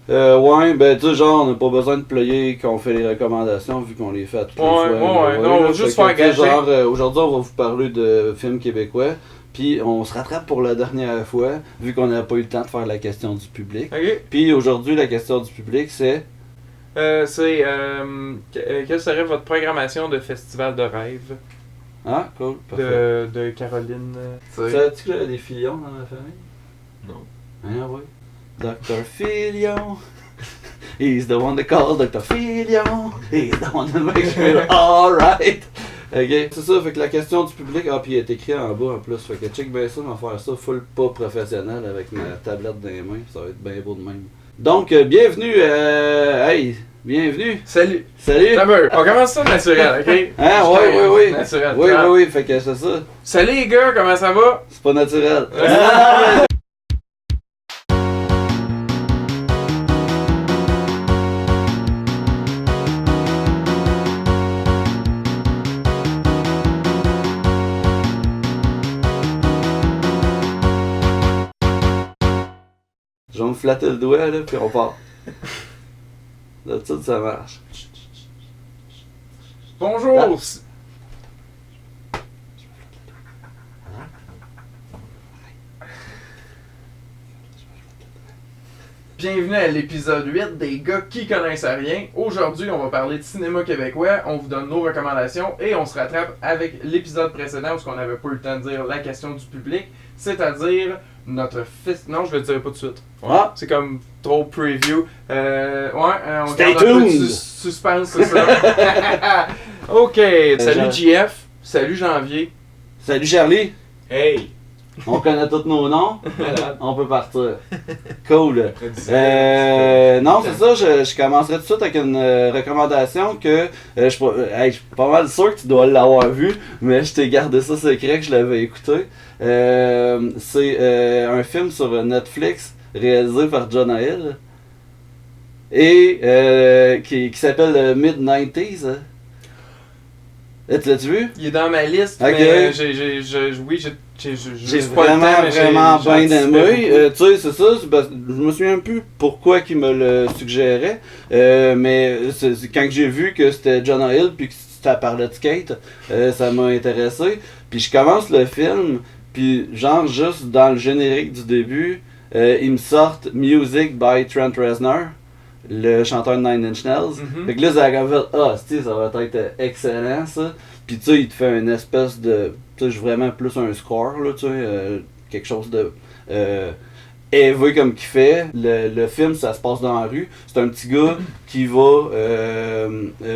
Ouais, ben tu sais, genre, on n'a pas besoin de plugger qu'on fait les recommandations vu qu'on les fait à toutes les fois. Ouais, non, on va juste faire tu sais, gager. genre, aujourd'hui, on va vous parler de films québécois. Puis on se rattrape pour la dernière fois, vu qu'on n'a pas eu le temps de faire la question du public. Ok. Puis aujourd'hui, la question du public, c'est... Quelle serait votre programmation de festival de rêve Ah, cool, parfait. de Caroline? Savais-tu que j'avais des Filions dans ma famille? Non. Ah oui. Dr. Filion. He's the one they call Dr. Filion. He's the one that makes me alright. Ok, c'est ça, fait que la question du public, puis il est écrit en bas en plus, fait que check bien ça, on va faire ça full pas professionnel avec ma tablette dans les mains, ça va être bien beau de même. Donc, bienvenue, hey, bienvenue. Salut! Salut! D'abord, on commence ça naturel, ok? Ah, oui. Naturel. Oui, fait que c'est ça. Salut les gars, comment ça va? C'est pas naturel. Je vais me flatter le doigt, là, puis on part. D'habitude, ça marche. Bonjour! Ah. Bienvenue à l'épisode 8 des gars qui connaissent rien. Aujourd'hui, on va parler de cinéma québécois, on vous donne nos recommandations et on se rattrape avec l'épisode précédent où on n'avait pas eu le temps de dire la question du public, c'est-à-dire notre fils... Non, je le dirai pas tout de suite. Ouais, Ah. c'est comme trop preview. On Stay garde un peu de tuned. suspense, c'est ça. Ok, salut JF, salut Janvier. Salut Charlie! Hey! On connaît tous nos noms, Malade. on peut partir. Cool. Après 10 ans, Non, c'est ça, je commencerai tout de suite avec une recommandation que je suis pas mal sûr que tu dois l'avoir vu, mais je t'ai gardé ça secret que je l'avais écouté. C'est un film sur Netflix réalisé par Jonah Hill et qui s'appelle Mid-90s. Tu l'as-tu vu? Il est dans ma liste, Ok. mais J'ai vraiment bien aimé. Tu sais, c'est ça. Je me souviens plus pourquoi il me le suggérait. Mais quand j'ai vu que c'était Jonah Hill puis que ça parlait de skate, ça m'a intéressé. Puis je commence le film, puis genre juste dans le générique du début, ils me sortent Music by Trent Reznor, le chanteur de Nine Inch Nails. Mhm. Fait que là, ça a fait, ça va être excellent ça. Puis tu sais, il te fait une espèce de, tu sais, vraiment plus un score, là, tu sais, quelque chose de élevé comme qu'il fait. Le film, ça se passe dans la rue. C'est un petit gars qui va,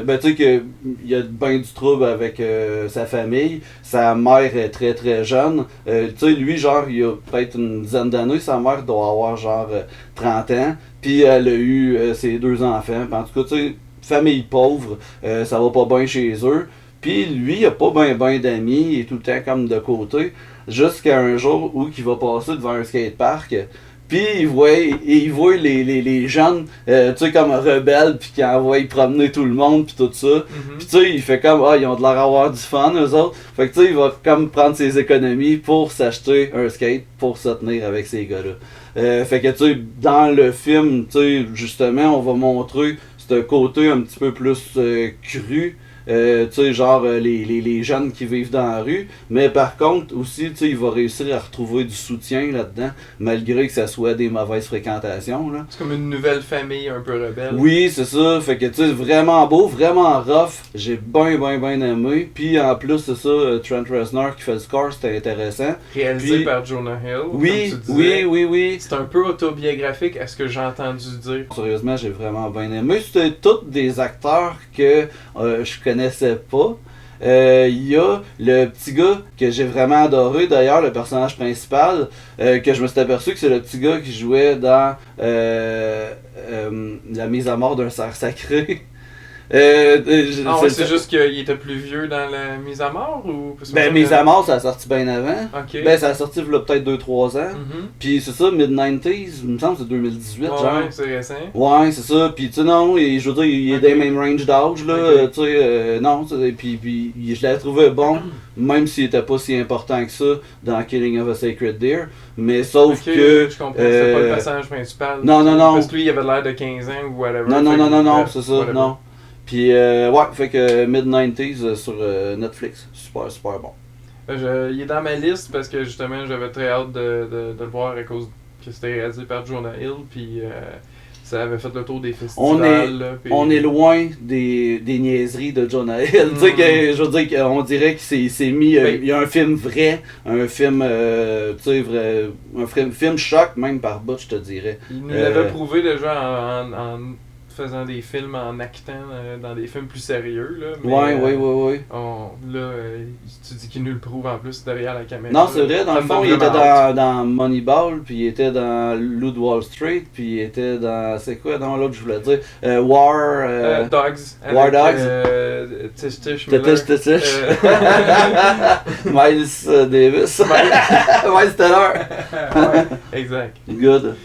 ben tu sais, il a ben du trouble avec sa famille. Sa mère est très très jeune. Tu sais, lui, genre, il a peut-être une dizaine d'années. Sa mère doit avoir genre 30 ans. Puis elle a eu ses 2 enfants. Puis en tout cas, tu sais, famille pauvre, ça va pas bien chez eux. Puis lui, il a pas ben d'amis, il est tout le temps comme de côté. Jusqu'à un jour où il va passer devant un skatepark. Puis il voit les jeunes, tu sais, comme rebelles, puis qui envoient promener tout le monde, puis tout ça. Mhm. Puis tu sais, il fait comme, ils ont de l'air d'avoir du fun, eux autres. Fait que tu sais, il va comme prendre ses économies pour s'acheter un skate pour se tenir avec ces gars-là. Fait que tu sais, dans le film, tu sais, justement, on va montrer ce côté un petit peu plus cru. Tu sais, genre les jeunes qui vivent dans la rue, mais par contre aussi, tu sais, il va réussir à retrouver du soutien là-dedans, malgré que ça soit des mauvaises fréquentations, là. C'est comme une nouvelle famille un peu rebelle. Oui, c'est ça, fait que tu sais, vraiment beau, vraiment rough, j'ai bien aimé, puis en plus, c'est ça, Trent Reznor qui fait le score, c'était intéressant. Réalisé Puis- par Jonah Hill. Oui, comme tu disais. oui. C'est un peu autobiographique à ce que j'ai entendu dire. Sérieusement, j'ai vraiment bien aimé. C'était tous des acteurs que je connaissais pas. Il y a le petit gars que j'ai vraiment adoré, d'ailleurs, le personnage principal, que je me suis aperçu que c'est le petit gars qui jouait dans La mise à mort d'un cerf sacré. Ah ouais, c'est juste qu'il était plus vieux dans la mise à mort ou... Ben, Mise à mort, ça a sorti bien avant. Ok. Ben, ça a sorti là, peut-être 2-3 ans. Mhm. Puis c'est ça, mid-90s, il me semble que c'est 2018, Ouais, genre. ouais, c'est récent. Ouais, c'est ça. Puis tu sais, non, je veux dire, il est Ok. dans les mêmes range d'âge, là. Ok. Tu sais, non, puis je l'avais trouvé bon, même s'il était pas si important que ça dans Killing of a Sacred Deer. Mais sauf Ok, que. je comprends, c'était pas le personnage principal. Non, non, non. Parce que lui, il avait l'air de 15 ans ou whatever. Non, non, fait non, que- non, non, bref, c'est ça, whatever. non. Puis, ouais, fait que mid-90s sur Netflix. Super, super bon. Il est dans ma liste parce que justement, j'avais très hâte de le voir à cause que c'était réalisé par Jonah Hill. Puis ça avait fait le tour des festivals. Là, puis- On est loin des niaiseries de Jonah Hill. Tu sais, que, je veux dire, qu'on dirait qu'il s'est mis. Ben- Il y a un film vrai, un film. Tu sais, vrai. Un film choc, même par bout, je te dirais. Il nous l'avait prouvé déjà en faisant des films, en actant dans des films plus sérieux. Là, mais, Ouais, ouais. tu dis qu'il nous le prouve en plus derrière la caméra. Non, c'est vrai, dans Ça le me fond, donne il était vraiment hâte. dans Moneyball, puis il était dans Loup de Wall Street, puis il était dans. C'est quoi, dans l'autre, je voulais dire War. Dogs. War Dogs. Tish Tish Miller. Tetish Tetish. Miles Davis. Miles Teller. Ouais, exact. Good.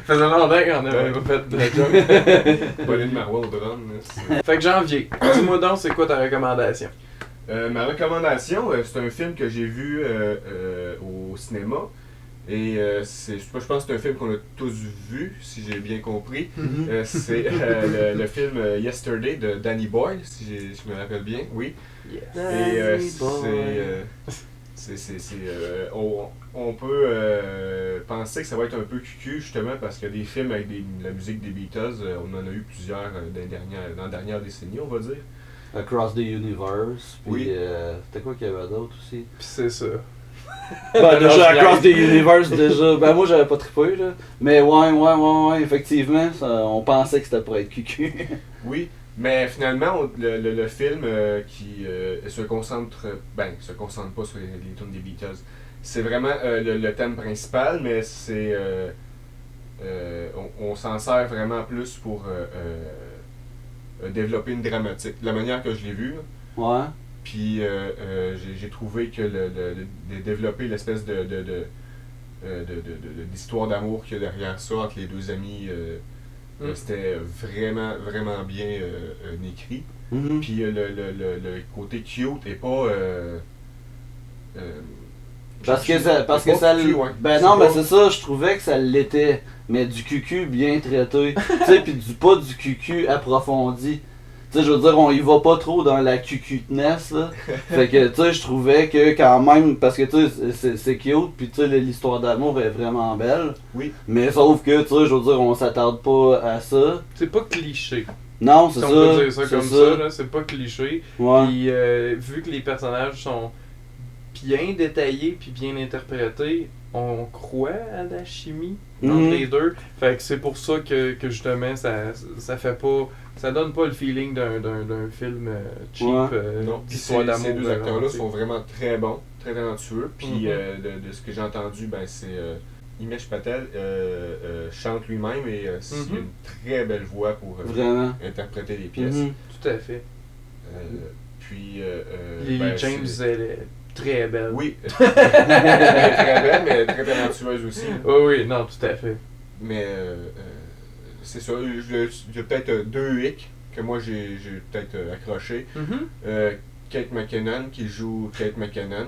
Faisait longtemps qu'on avait pas fait de la joke. Pauline Marois au drone. là, Fait que janvier, dis-moi donc, c'est quoi ta recommandation? Ma recommandation, c'est un film que j'ai vu au cinéma. Et je pense que c'est un film qu'on a tous vu, si j'ai bien compris. C'est le film Yesterday de Danny Boyle, si je me rappelle bien. Oui. Yes. Et on peut penser que ça va être un peu cucu justement parce qu'il y a des films avec la musique des Beatles, on en a eu plusieurs dans la dernière décennie, on va dire. Across the Universe. Puis, Oui. c'était quoi qu'il y avait d'autre aussi? Pis c'est ça. Ben, Non, déjà, je Across the niaise. Universe, déjà. Ben, moi, j'avais pas trippé, là. Mais ouais, effectivement, on pensait que c'était pour être cucu. Oui, mais finalement, le film qui se concentre pas sur les tunes des Beatles. C'est vraiment le thème principal, mais c'est on s'en sert vraiment plus pour développer une dramatique. De la manière que je l'ai vu, là. Ouais. Puis j'ai trouvé que de développer l'espèce d'histoire d'amour qu'il y a derrière ça entre les deux amis, c'était vraiment, vraiment bien écrit. Mhm. Puis le côté cute est pas. Parce que ça. ouais. Ben non, mais c'est ça, je trouvais que ça l'était. Mais du cucu bien traité. Tu sais, pis pas du cucu approfondi. Tu sais, je veux dire, on y va pas trop dans la cucuteness, là. Fait que, tu sais, je trouvais que quand même, parce que, tu sais, c'est cute, pis tu sais, l'histoire d'amour est vraiment belle. Oui. Mais sauf que, tu sais, je veux dire, on s'attarde pas à ça. C'est pas cliché. Non, c'est Si ça. on peut dire ça c'est comme ça, là, c'est pas cliché. Ouais. Puis vu que les personnages sont bien détaillés puis bien interprétés, on croit à la chimie entre Mhm. les deux. Fait que c'est pour ça que justement ça fait pas. Ça donne pas le feeling d'un film cheap Ouais. Non, puis d'histoire d'amour. ces deux acteurs-là romantique. sont vraiment très bons, très talentueux. Puis Mhm. de ce que j'ai entendu, ben c'est Himesh Patel chante lui-même et il a Mhm. une très belle voix pour Vraiment. interpréter les pièces. Mhm. Tout à fait. Puis Lily ben, James, c'est- elle est très belle. Oui, elle est très belle, mais très talentueuse aussi. Oui, non, tout à fait. Mais c'est ça, j'ai peut-être deux hicks que moi j'ai peut-être accroché. Kate McKinnon qui joue Kate McKinnon.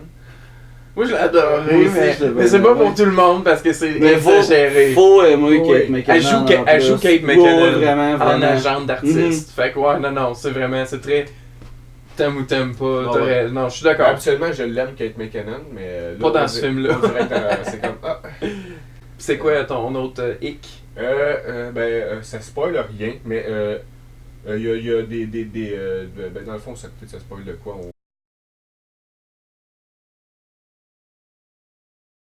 Moi je l'ai adoré, Moi aussi, mais, je l'ai mais c'est bien pas pour aimé. tout le monde parce que c'est Mais exagéré. faut aimer Oui. Kate McKinnon. Elle joue, en elle joue plus. Kate Ouais, McKinnon vraiment, en vraiment. agent d'artiste. Fait que ouais, non, c'est vraiment, c'est très. T'aimes ou t'aimes pas. Bon, t'as ouais. raison. Non, je suis d'accord. Habituellement, je l'aime, Kate McKinnon, mais là, Pas dans on ce dirait- film-là. on dirait que c'est comme ah. C'est quoi ton autre hic? Ça spoil rien, mais il y a ben, dans le fond, ça spoil de quoi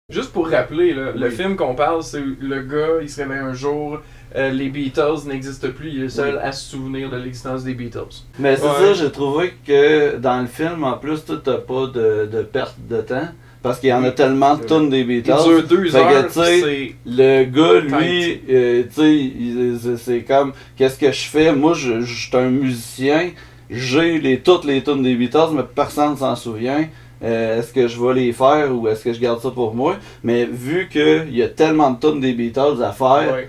Juste pour rappeler, là, le Oui. film qu'on parle, c'est le gars, il se réveille un jour, les Beatles n'existent plus, il est le seul Oui. à se souvenir de l'existence des Beatles. Mais c'est Ouais. ça, j'ai trouvé que dans le film, en plus, tu t'as pas de perte de temps. parce qu'il y en a tellement de tonnes des Il Beatles. dure 2 Fait que, heures, tu sais, c'est... le gars, lui, tu sais, c'est comme, qu'est-ce que je fais? Moi, je suis un musicien, j'ai toutes les tunes des Beatles, mais personne ne s'en souvient. Est-ce que je vais les faire ou est-ce que je garde ça pour moi? Mais vu qu'il y a tellement de tunes des Beatles à faire, Ouais.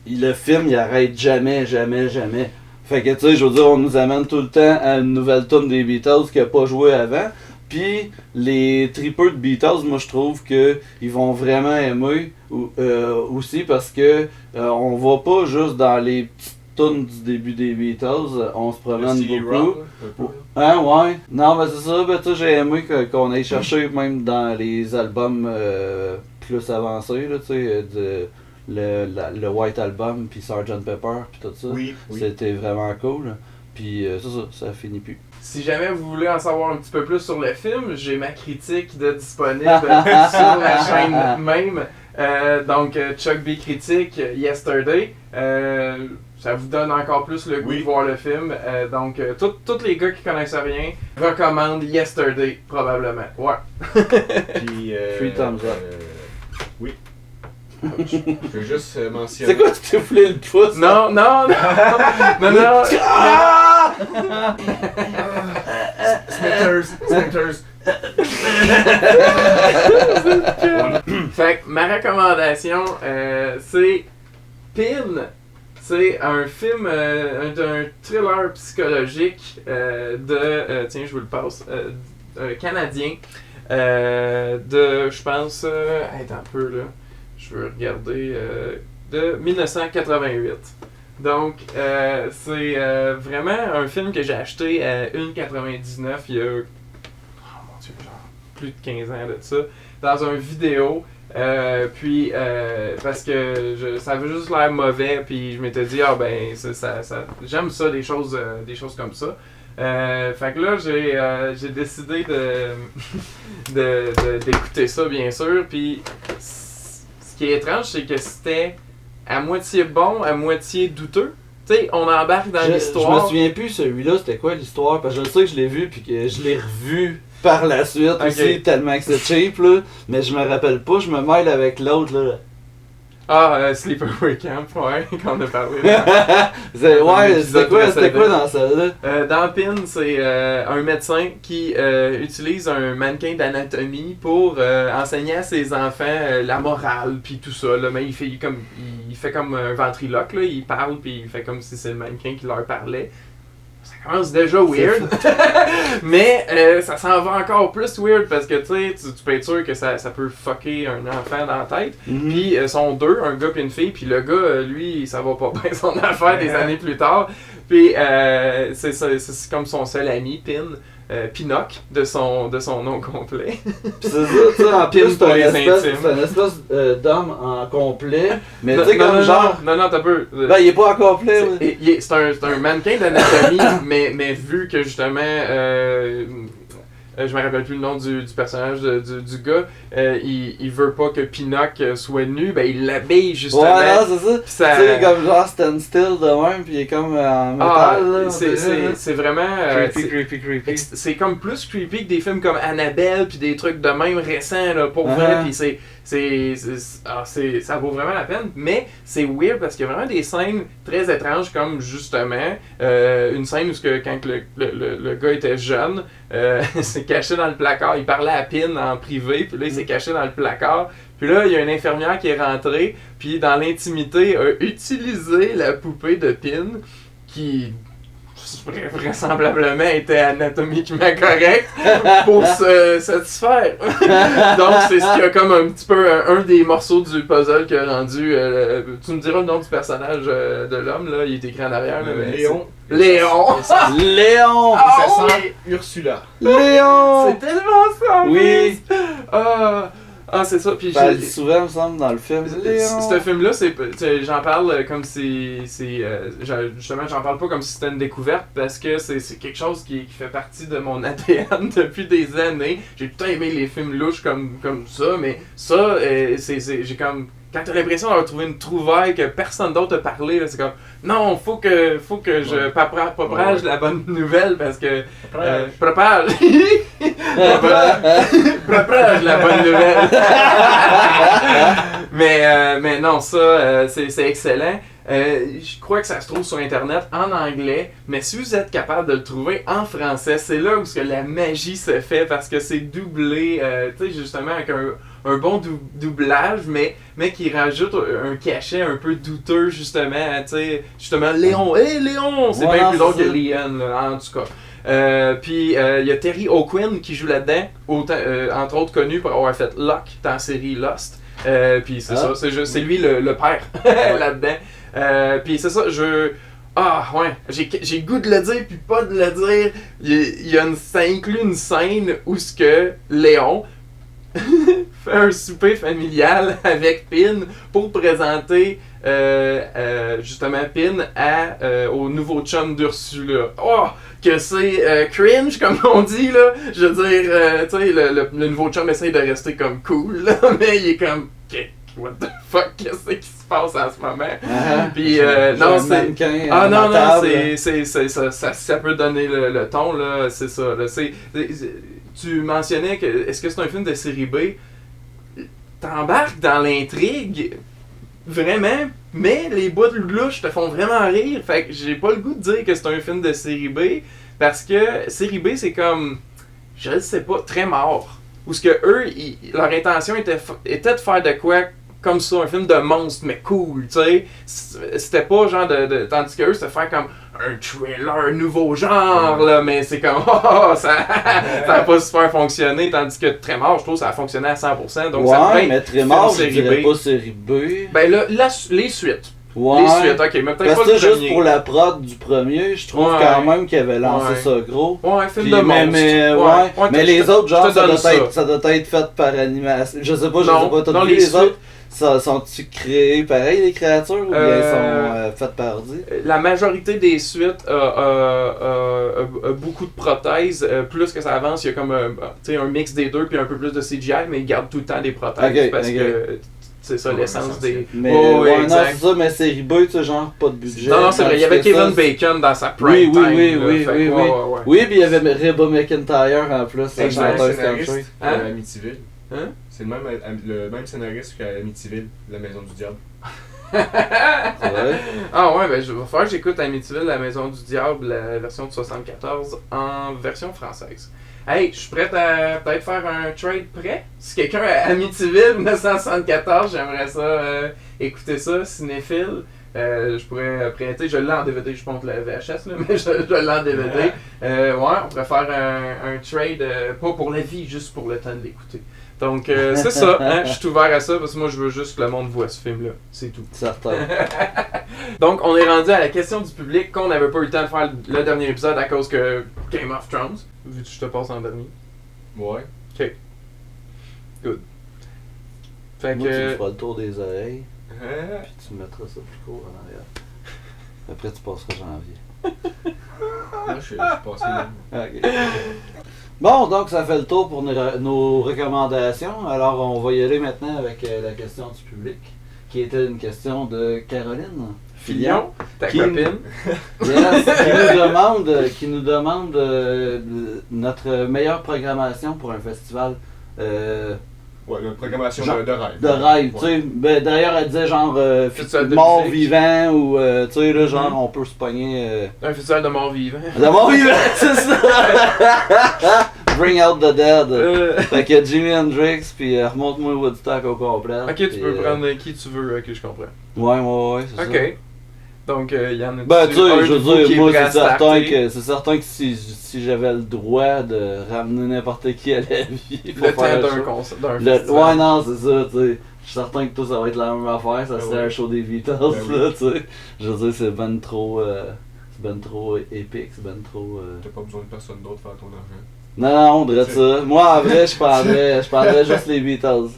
le film, il arrête jamais, jamais, jamais. Fait que, tu sais, je veux dire, on nous amène tout le temps à une nouvelle tune des Beatles qui n'a pas joué avant. Puis, les tripeux de Beatles, moi, je trouve que ils vont vraiment aimer aussi parce que on va pas juste dans les petites tunes du début des Beatles, on se promène beaucoup. Hein, ouais. Non, mais c'est ça, ben, tu sais, j'ai aimé qu'on aille chercher même dans les albums plus avancés, là, tu sais, le White Album, puis Sgt. Pepper, puis tout ça. Oui. C'était vraiment cool. Puis ça finit plus. Si jamais vous voulez en savoir un petit peu plus sur le film, j'ai ma critique de disponible sur la chaîne même. Donc, Chuck B Critique, Yesterday. Ça vous donne encore plus le goût de voir le film. Donc, tous les gars qui connaissent rien recommandent Yesterday, probablement. Ouais. Puis, 3 thumbs up. Oui. Je veux juste mentionner. C'est quoi, tu t'es foulé le pouce? Non. Non. Ah! Smithers. Fait que ma recommandation, c'est Pin. C'est un film, un thriller psychologique tiens, je vous le passe, canadien, je pense, attends un peu là, je veux regarder, de 1988. Donc, c'est vraiment un film que j'ai acheté à 1,99 il y a, oh mon Dieu, genre plus de 15 ans de ça, dans un vidéo. Puis parce que ça avait juste l'air mauvais, puis je m'étais dit j'aime ça, des choses comme ça. Fait que là j'ai décidé d'écouter ça, bien sûr. Puis ce qui est étrange, c'est que c'était à moitié bon, à moitié douteux. Tu sais, on embarque dans l'histoire. Je me souviens plus celui-là, c'était quoi l'histoire? Parce que je sais que je l'ai vu puis que je l'ai revu par la suite aussi, tellement que c'est cheap là. Mais je me rappelle pas, je me mêle avec l'autre là. Ah, Sleepaway Camp, ouais, qu'on a parlé. C'était quoi dans celle-là? Dans Pin, c'est un médecin qui utilise un mannequin d'anatomie pour enseigner à ses enfants la morale puis tout ça. Là. Mais il fait comme un ventriloque, là. Il parle puis il fait comme si c'est le mannequin qui leur parlait. Ça commence déjà weird, mais ça s'en va encore plus weird parce que tu peux être sûr que ça peut fucker un enfant dans la tête. Mm-hmm. Puis ils sont deux, un gars et une fille, puis le gars, lui, ça va pas bien son affaire des années plus tard. Puis c'est comme son seul ami, Pinocchio, de son nom complet. Pis c'est ça, tu sais, en plus, c'est un espèce d'homme en complet, mais tu sais, comme genre... Non, t'as peu. Ben, il est pas en complet. C'est un mannequin d'anatomie, mais vu que justement... je me rappelle plus le nom du personnage du gars. Il veut pas que Pinocchio soit nu, ben il l'habille justement. Ouais, non, c'est ça. Tu sais, comme genre stand still de même, pis il est comme en métal. C'est vraiment. Creepy. C'est comme plus creepy que des films comme Annabelle, puis des trucs de même récents, là, pour vrai. Puis ça vaut vraiment la peine, mais c'est weird parce qu'il y a vraiment des scènes très étranges, comme justement une scène où quand le gars était jeune, s'est caché dans le placard, il parlait à Pin en privé, puis là il s'est caché dans le placard, puis là il y a une infirmière qui est rentrée, puis dans l'intimité a utilisé la poupée de Pin qui vraisemblablement était anatomiquement correct pour se satisfaire. Donc c'est ce qui a comme un petit peu un des morceaux du puzzle qui a rendu tu me diras le nom du personnage de l'homme là, il est écrit en arrière là, Léon. Léon! Ça sent Ursula. Léon! C'est tellement ça! Oui! Ah, c'est ça. Puis ben, souvent, il me semble, dans le film. Ce film-là, j'en parle comme si justement, j'en parle pas comme si c'était une découverte parce que c'est quelque chose qui fait partie de mon ADN depuis des années. J'ai tout aimé les films louches comme ça, mais ça, j'ai comme quand t'as l'impression d'avoir trouvé une trouvaille que personne d'autre a parlé, là, c'est comme non, faut que je propage la bonne nouvelle parce que propage propage la bonne nouvelle. mais non, ça c'est excellent. Je crois que ça se trouve sur internet en anglais, mais si vous êtes capable de le trouver en français, c'est là où que la magie se fait parce que c'est doublé, tu sais, justement avec un bon doublage, mais qui rajoute un cachet un peu douteux, justement, tu sais, justement, Léon, hey Léon, c'est bien plus drôle que Leon, là, en tout cas. Puis il y a Terry O'Quinn qui joue là-dedans, entre autres connu pour avoir fait Locke dans la série Lost. Puis c'est ça, c'est lui le père là-dedans. Puis c'est ça, j'ai goût de le dire puis pas de le dire. Ça inclut une scène où ce que Léon fait un souper familial avec Pin pour présenter justement Pin au nouveau chum d'Ursula. Oh! Que c'est cringe comme on dit là. Je veux dire, tu sais, le nouveau chum essaye de rester comme cool là, mais il est comme what the fuck, qu'est-ce qui se passe en ce moment? Puis non, ça peut donner le ton là, c'est ça. Là, tu mentionnais que est-ce que c'est un film de série B? T'embarques dans l'intrigue, vraiment, mais les bouts de louche te font vraiment rire. Fait que j'ai pas le goût de dire que c'est un film de série B, parce que série B c'est comme, je ne sais pas, très mort. Ou ce que eux, leur intention était de faire de quoi comme ça, un film de monstre, mais cool, tu sais. C'était pas genre tandis que eux, c'était faire comme un thriller, un nouveau genre, là, mais c'est comme, ça a pas super fonctionné, tandis que Très Mort, je trouve, ça a fonctionné à 100%. Donc ouais, mais Très Mort, je dirais pas série B. Ben là, les suites. Ouais. Les suites, ok, mais peut-être parce pas que le premier. juste pour la prod du premier, je trouve quand même qu'il avait lancé ça gros. Ouais, film puis, de monstre. Mais les autres, genre, ça doit être fait par animation. Je sais pas, t'as vu les autres? Sont-ils créés pareil, les créatures, ou bien sont faites par ordi? La majorité des suites a beaucoup de prothèses. Plus que ça avance, il y a comme un mix des deux, puis un peu plus de CGI, mais ils gardent tout le temps des prothèses. Parce que c'est ça l'essence des... Mais non, c'est ça, mais série B, tu sais, genre, pas de budget. Non, c'est vrai, il y avait Kevin Bacon dans sa prime time. Oui, puis il y avait Reba McEntire en plus, la chanteuse country. Amityville. Hein? C'est le même scénariste qu'à Amityville, La Maison du Diable. Ah ouais, ben je vais faire que j'écoute Amityville, La Maison du Diable, la version de 74 en version française. Hey, je suis prêt à peut-être faire un trade prêt. Si quelqu'un a Amityville 1974, j'aimerais ça écouter ça, cinéphile. Je pourrais prêter, je l'ai en DVD, je pense le VHS, là, mais je l'ai en DVD. Ouais, on pourrait faire un trade, pas pour la vie, juste pour le temps de l'écouter. Donc, c'est ça, hein, je suis ouvert à ça parce que moi je veux juste que le monde voit ce film-là, c'est tout. Certain. Donc, on est rendu à la question du public qu'on n'avait pas eu le temps de faire le dernier épisode à cause que Game of Thrones. Vu que je te passe en dernier. Ouais. Ok. Good. Fait moi, que. Tu me feras le tour des oreilles, puis tu me mettras ça plus court en arrière. Après, tu passeras janvier. Moi, je suis passé même. Ok. Bon, donc ça fait le tour pour nos recommandations. Alors, on va y aller maintenant avec la question du public, qui était une question de Caroline Fillon, ta copine. Yes, qui nous demande notre meilleure programmation pour un festival. Ouais, une programmation de rêve. De rêve, tu sais. Ben, d'ailleurs, elle disait genre mort vivant ou tu sais, là, genre on peut se pogner. Un festival de mort vivant. De mort vivant, c'est ça! Bring out the dead. Fait que Jimi Hendrix, puis remonte-moi Woodstock au complet. Ok, tu peux prendre qui tu veux, ok, je comprends. Ouais, c'est ça. Ok. Donc, il y en a ben, tu sais, je veux dire, moi, c'est certain que si j'avais le droit de ramener n'importe qui à la vie. Le temps d'un festival. Ouais, non, c'est ça, tu sais. Je suis certain que tout ça va être la même affaire, ça serait un show des Beatles, là, tu sais. Je veux dire, c'est ben trop épique, c'est ben trop... T'as pas besoin de personne d'autre pour faire ton argent. Non, de ça. Moi, en vrai, je prendrais juste les Beatles.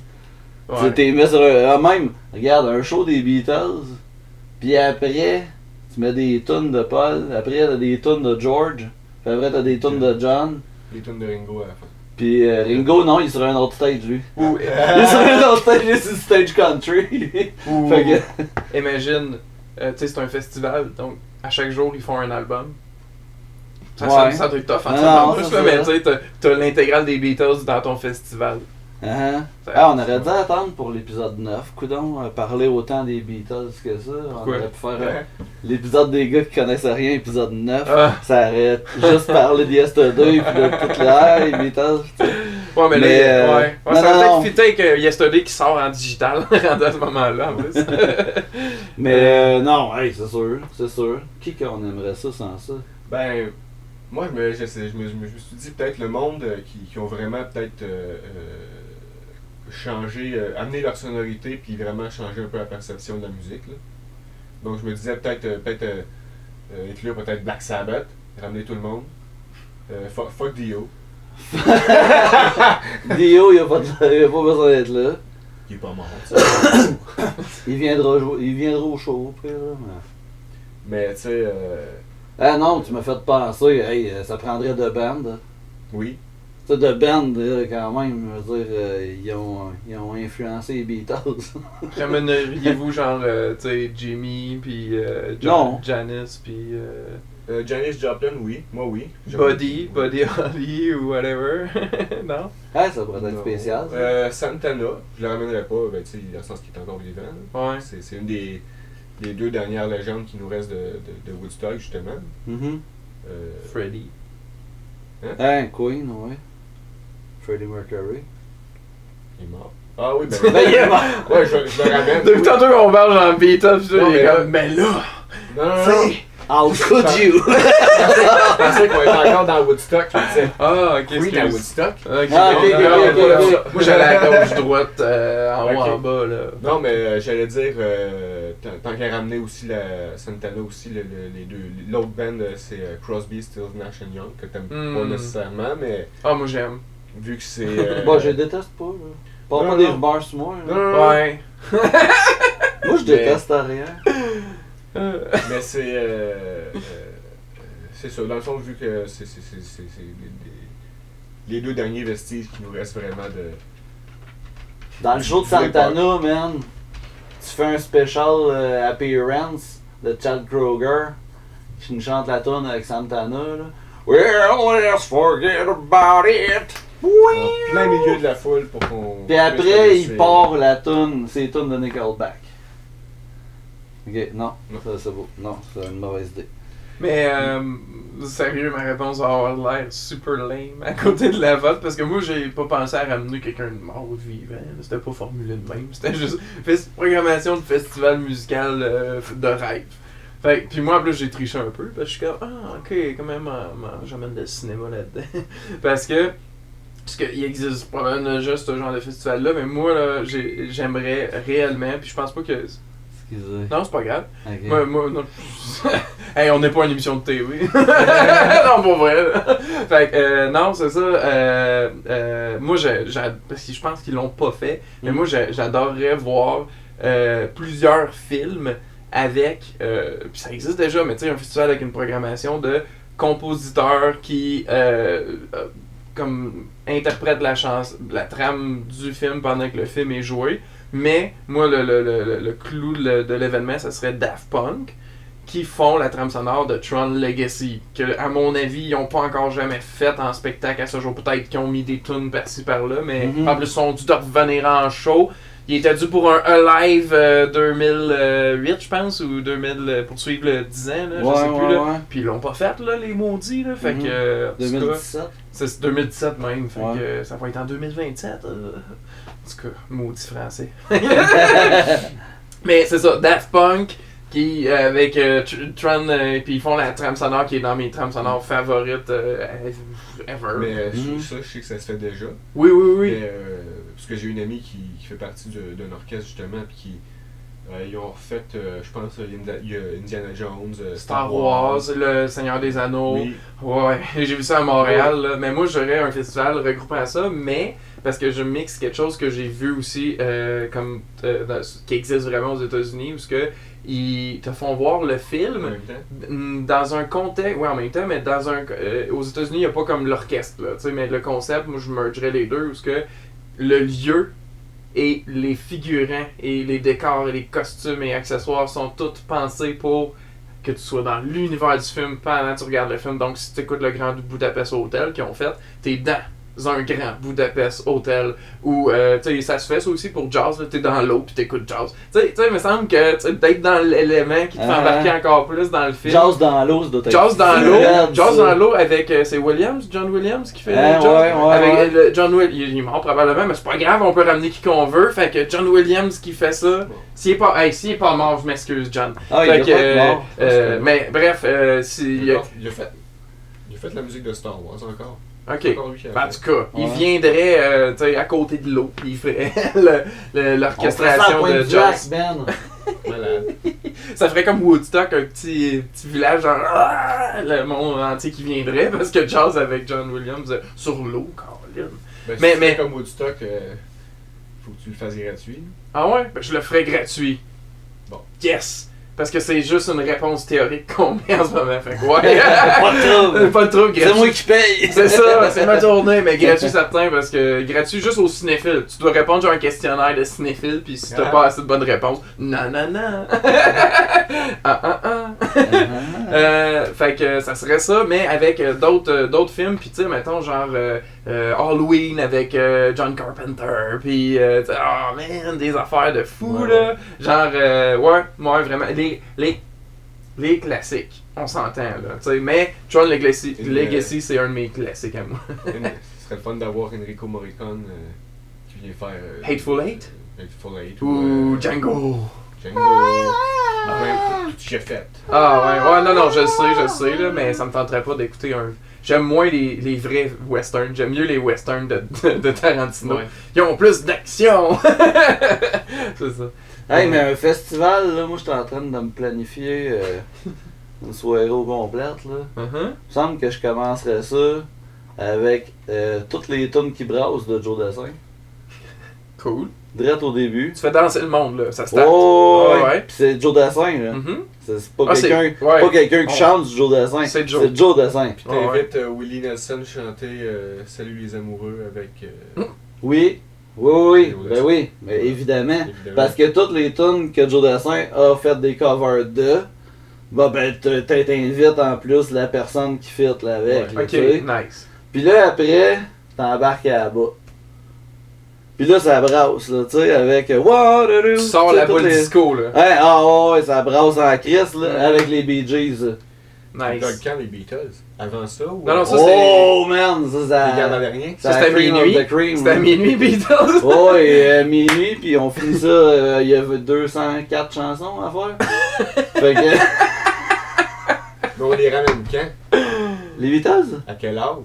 Ouais. T'es mis sur même, regarde, un show des Beatles, puis après, tu mets des tunes de Paul, après t'as des tunes de George, puis après t'as des tunes de John. Des tunes de Ringo à la fin. Puis Ringo, non, il est sur un autre stage, lui. Ou, Il est sur un autre stage, il est sur le stage country, lui. ou Fait que... imagine, tu sais, c'est un festival, donc à chaque jour, ils font un album. Ça, Ouais. ça doit être tough, hein, Non, ça non, plus, c'est là, mais ça. tu sais, t'as l'intégrale des Beatles dans ton festival. Ah, on aurait dû attendre pour l'épisode 9, coudon, parler autant des Beatles que ça. Pourquoi? On aurait pu faire l'épisode des gars qui connaissaient rien, épisode 9. Ah. Ça aurait juste parlé de Yesterday puis de toute l'air, les Beatles. Tu sais. Ouais, mais Mais, là, ouais. non, Ça va non, peut-être fitter avec Yesterday qui sort en digital, rendu à ce moment-là, en plus. Mais non, hey, c'est sûr, c'est sûr. Qui qu'on aimerait ça sans ça? Ben, moi, je me suis dit peut-être le monde qui ont vraiment peut-être changé, amené leur sonorité, puis vraiment changé un peu la perception de la musique. Là. Donc, je me disais peut-être inclure peut-être Black Sabbath, ramener tout le monde. Fuck Dio. Dio, il a pas besoin d'être là. Il est pas mort. Il viendra au show après, là. Mais tu sais, Ah non, tu m'as fait penser, hey, ça prendrait de band. oui. Tu sais, de band, là, quand même, je veux dire, ils ont influencé les Beatles. Ramèneriez-vous genre, tu sais, Jimmy, puis Non. Janis, puis Janis Joplin, oui. Moi, oui. Buddy Holly ou whatever? Non? Ah, ça pourrait être Non. spécial. Ça. Santana, je le ramènerai pas, ben, tu sais, dans le sens qu'il est encore vivant. Là. Ouais. C'est une des deux dernières légendes qui nous restent de Woodstock, justement. Mhm. Freddie. Hein, Queen, ouais. Freddie Mercury. Il est mort. Ah oui, ben, Ben, il est mort. ouais, je le ramène. Depuis oui. tantôt qu'on parle dans le Beatles, pis ça, Non, il est mais- comme, mais là, Non. How could you? Je pensais qu'on était encore dans Woodstock, je me disais. ah, ok, Oui, dans excuse. Woodstock. Ok, Ah, ok, non, ok, non, ok, non, ok. moi j'allais à gauche, droite, en haut, Ok. en bas, là. Non, mais j'allais dire, tant qu'à ramener aussi la Santana aussi, les deux. L'autre band, c'est Crosby, Stills, Nash Young, que t'aimes pas nécessairement, mais Ah, moi j'aime. vu que c'est. Bon, je déteste pas, là. Pas Non, des non. rumeurs sur moi, là. Non. Ouais. Moi, je déteste rien. Mais c'est ça, dans le fond, vu que c'est les deux derniers vestiges qui nous restent vraiment de. Dans le show de Je voulais pas. Santana, man, tu fais un special appearance de Chad Kroger qui nous chante la tune avec Santana, là. Well, let's forget about it. En plein milieu de la foule pour qu'on. Puis après, il part la tune, c'est tune de Nickelback. Ok, non, Non. ça c'est beau. Non, c'est une mauvaise idée. Mais sérieux, ma réponse va avoir l'air super lame à côté de la vôtre parce que moi j'ai pas pensé à ramener quelqu'un de mort vivant. C'était pas formulé de même. C'était juste programmation de festival musical de rêve. Fait que- puis moi en plus j'ai triché un peu parce que je suis comme ah ok quand même j'amène le cinéma là-dedans. parce qu'il existe probablement déjà ce genre de festival là, mais moi là j'aimerais réellement, puis je pense pas que. Excusez. Non, c'est pas grave. Ok. Moi, non. Hey, on n'est pas une émission de TV. non, pour vrai. Fait que, non, c'est ça. Moi, parce que je pense qu'ils l'ont pas fait, mais moi, j'adorerais voir plusieurs films avec. Puis ça existe déjà, mais tu sais, un festival avec une programmation de compositeurs qui. Comme interprètent la trame du film pendant que le film est joué. Mais moi, le clou de l'événement, ça serait Daft Punk, qui font la trame sonore de Tron Legacy, que à mon avis, ils n'ont pas encore jamais fait en spectacle à ce jour. Peut-être qu'ils ont mis des tunes par-ci par-là, mais Mhm. en plus, ils sont dû de revenir en show. Il était dû pour un Alive 2008, je pense, ou 2000, pour suivre le 10 ans, là, je sais plus. Là. Ouais. Puis ils l'ont pas fait, là, les maudits. Là, fait Mhm. que, en tout cas, 2017. c'est 2017 même, fait Ouais. que ça va être en 2027. En tout cas, maudit français. Mais c'est ça, Daft Punk, qui avec Tron, puis ils font la trame sonore qui est dans mes trames sonores favorites ever. Mais Mhm. ça, je sais que ça se fait déjà. Oui. Mais, parce que j'ai une amie qui fait partie d'un orchestre justement, puis qui Ils ont refait, je pense, il y a Indiana Jones, Star Wars, Le Seigneur des Anneaux. Oui. Ouais, j'ai vu ça à Montréal, là. Mais moi j'aurais un festival regroupant à ça, mais parce que je mixe quelque chose que j'ai vu aussi qui existe vraiment aux États-Unis, où ils te font voir le En film même temps. dans un contexte, ouais en même temps, mais aux États-Unis il n'y a pas comme l'orchestre, là, tu sais, mais le concept, moi je mergerais les deux, où le lieu et les figurants et les décors et les costumes et accessoires sont tous pensés pour que tu sois dans l'univers du film pendant que tu regardes le film. Donc si tu écoutes le Grand Budapest Hotel qu'ils ont fait, t'es dans un Grand Budapest Hotel où tu sais, ça se fait ça aussi pour jazz, là, t'es dans l'eau puis t'écoutes jazz. Tu sais, il me semble que d'être dans l'élément qui te fait embarquer encore plus dans le film. Jazz dans l'eau, ça doit être. Jazz dans l'eau, raide, Jazz ça. dans l'eau avec c'est John Williams qui fait Hein, Jazz. ouais, Avec ouais. John Williams, il est mort probablement, mais c'est pas grave, on peut ramener qui qu'on veut. Fait que John Williams qui fait ça, Bon. s'il est pas mort, je m'excuse John. Ah, il Fait est que, pas mort. mais bref, Il a fait la musique de Star Wars encore. ok. Encore lui qui a En fait. tout cas, il Ouais. viendrait tu sais, à côté de l'eau, puis il ferait l'orchestration de jazz. Ben. Malade. Ça ferait comme Woodstock, un petit village, genre le monde entier qui viendrait, parce que jazz avec John Williams sur l'eau, Colin. Ben, Mais- si mais- c'est comme Woodstock, faut que tu le fasses gratuit. Ah ouais? Ben, je le ferais gratuit. Bon. Yes! Parce que c'est juste une réponse théorique qu'on met en ce moment. Fait que ouais. Pas de trouble. Pas de trouble, C'est gratuit. moi qui paye. C'est ça, c'est ma tournée, mais gratuit certain parce que gratuit juste aux cinéphiles. Tu dois répondre genre un questionnaire de cinéphile, puis si t'as Ah. pas assez de bonnes réponses, non, non, non. Fait que ça serait ça, mais avec d'autres films, puis tu sais, mettons genre Halloween avec John Carpenter, puis oh man, des affaires de fou Ouais, là. Genre, ouais, vraiment, les classiques, on s'entend là, tu sais, mais Tron Legacy c'est un de mes classiques à moi. Ce serait le fun d'avoir Enrico Morricone qui vient faire. Hateful Eight? Hateful Eight. Ou Django. Django. Ouais, tout j'ai fait. Ah ouais, non, je sais, là, mais ça me tenterait pas d'écouter un... J'aime moins les vrais westerns, j'aime mieux les westerns de Tarantino. Ouais. Ils ont plus d'action! C'est ça. Hey, mais un festival, là, moi, j'étais en train de me planifier une soirée au complète, là. Uh-huh. Il me semble que je commencerais ça avec toutes les tunes qui brassent de Joe Dassin. Cool. Direct au début. Tu fais danser le monde, là, ça start. Oh, Ouais, ouais. ouais. Pis c'est Joe Dassin, là. Mhm. C'est pas Ah, quelqu'un ouais. pas quelqu'un qui Oh. chante du Joe Dassin. C'est Joe. C'est Joe Dassin. Puis Ouais, t'invites Willie Nelson chanter Salut les amoureux avec. Oui. Oui, Joe ben Dassin. oui, mais évidemment. Évidemment. Parce que toutes les tunes que Joe Dassin a fait des covers de, bah ben t'invites en plus la personne qui fit là avec. Ouais. là, Ok, tu sais. nice. Puis là après, t'embarques à la bas. Puis là ça brasse là, tu sais, avec Waterloo. Tu sors tu sais, la boule toutes les- disco, là. Ouais, ouais, ça brasse en crise là, Ouais. avec les Bee Gees. Nice. Quand les Beatles Avant ça ou. Non, non, ça, Oh man, ça. Les gardes rien. ça c'était cream of minuit. the cream, C'était à là. minuit, Beatles. Oh, et minuit, puis on finit ça, il y avait 204 chansons à faire. Fait que. Mais on les ramène quand Les Beatles, À quel âge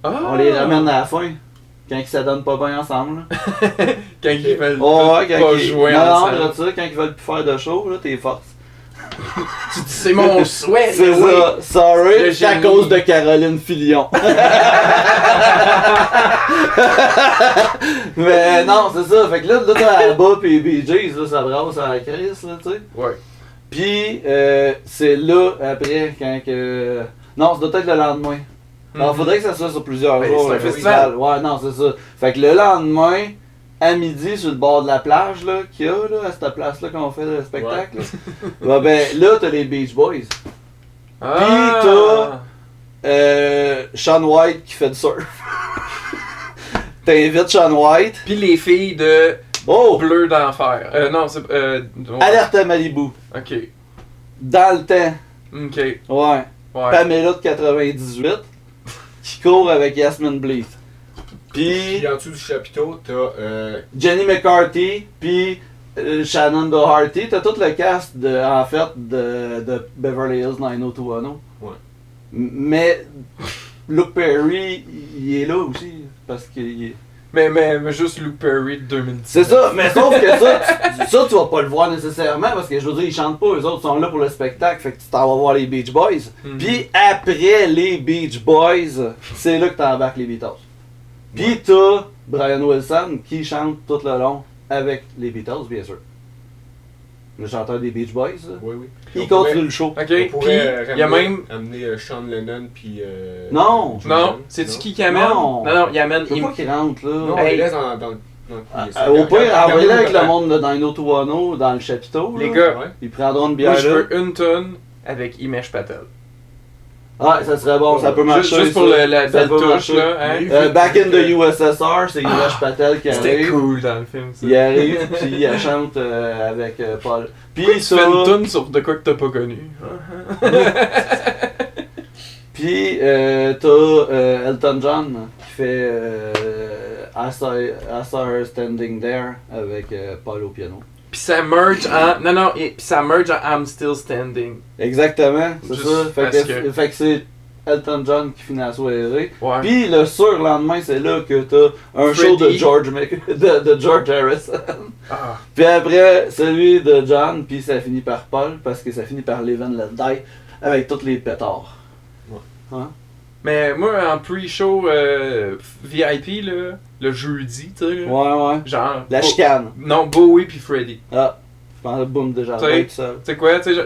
on les ramène à la fin. Quand ils se donnent pas bien ensemble. Là. Quand ils veulent Oh, ouais, quand pas ils... jouer non, ensemble. non, ça, quand ils veulent plus faire de show, là, t'es force. Tu dis, c'est mon souhait. C'est mais oui. ça. Sorry, Le c'est à génie. cause de Caroline Filion. Mais non, c'est ça. Fait que là t'as la bas pis les Bee Gees, là, ça brasse à la crise, là, tu sais. Ouais. Puis, c'est là, après, quand que... Non, ça doit être le lendemain. Alors, faudrait que ça soit sur plusieurs Ben, jours, c'est un le festival. Ouais, non, c'est ça. Fait que le lendemain, à midi, sur le bord de la plage, là, qu'il y a, là, à cette place-là qu'on fait le spectacle, là, ouais, ben, là, t'as les Beach Boys. Ah. Sean White qui fait du surf. T'invites Sean White. Puis les filles de Oh! Bleu d'enfer. Non, c'est. Ouais. Alerte à Malibu. Ok. Dans le temps. Ok. Ouais. Ouais. Pamela de 98. Qui court avec Yasmin Bleeth. Puis Puis en dessous du chapiteau, t'as. Jenny McCarthy. Puis Shannon Doherty. T'as tout le cast en fait de Beverly Hills 90210. Ouais. Mais Luke Perry, il est là aussi. Parce qu'il est. Mais juste Luke Perry de 2010. C'est ça, mais sauf que ça, tu vas pas le voir nécessairement parce que je veux dire, ils chantent pas, eux autres sont là pour le spectacle, fait que tu t'en vas voir les Beach Boys. Puis après les Beach Boys, c'est là que t'embarques les Beatles. Puis t'as Brian Wilson qui chante tout le long avec les Beatles, bien sûr. Le chanteur des Beach Boys, là. Oui, oui. Il continue le show. Ok, On puis pourrait il y a même. amener Sean Lennon puis. Non. John Non, Lennon. c'est-tu Non. qui amène? Non. Non, il amène. Je veux pas qu'il rentre là. Non, Hey. il laisse dans Au pire, envoyez-le avec le monde. monde de Dino Tuano dans le chapiteau. Les là. gars, Ouais. Ils prendront une moi bière je là. veux une tonne avec Imesh Patel. Ah, ça serait bon, ça peut marcher. Juste pour ça. la Ça belle peut touche marcher. là. Hein? Back in the USSR, c'est Imesh Patel qui C'était arrive. cool dans le film ça. Il arrive, puis il chante avec Paul. Puis Pourquoi tu ça. fais une tonne sur de quoi que t'as pas connu? Puis t'as Elton John qui fait I saw her standing there avec Paul au piano. Puis ça merge en. Non, puis ça merge en I'm Still Standing. Exactement, c'est Juste ça. parce que- Fait que c'est Elton John qui finit la soirée. Ouais. Puis le surlendemain, c'est là que t'as un show de Freddie. de George Harrison. Ah. Puis après, celui de John, puis ça finit par Paul, parce que ça finit par Live and Let Die, avec tous les pétards. Hein? Mais moi, en pre-show VIP, là, le jeudi, tu sais, là, Ouais, ouais. genre. La chicane. Non, Bowie puis Freddie. Ah, je pense que boum, déjà, T'sais, tout seul. Tu sais quoi, tu sais, genre,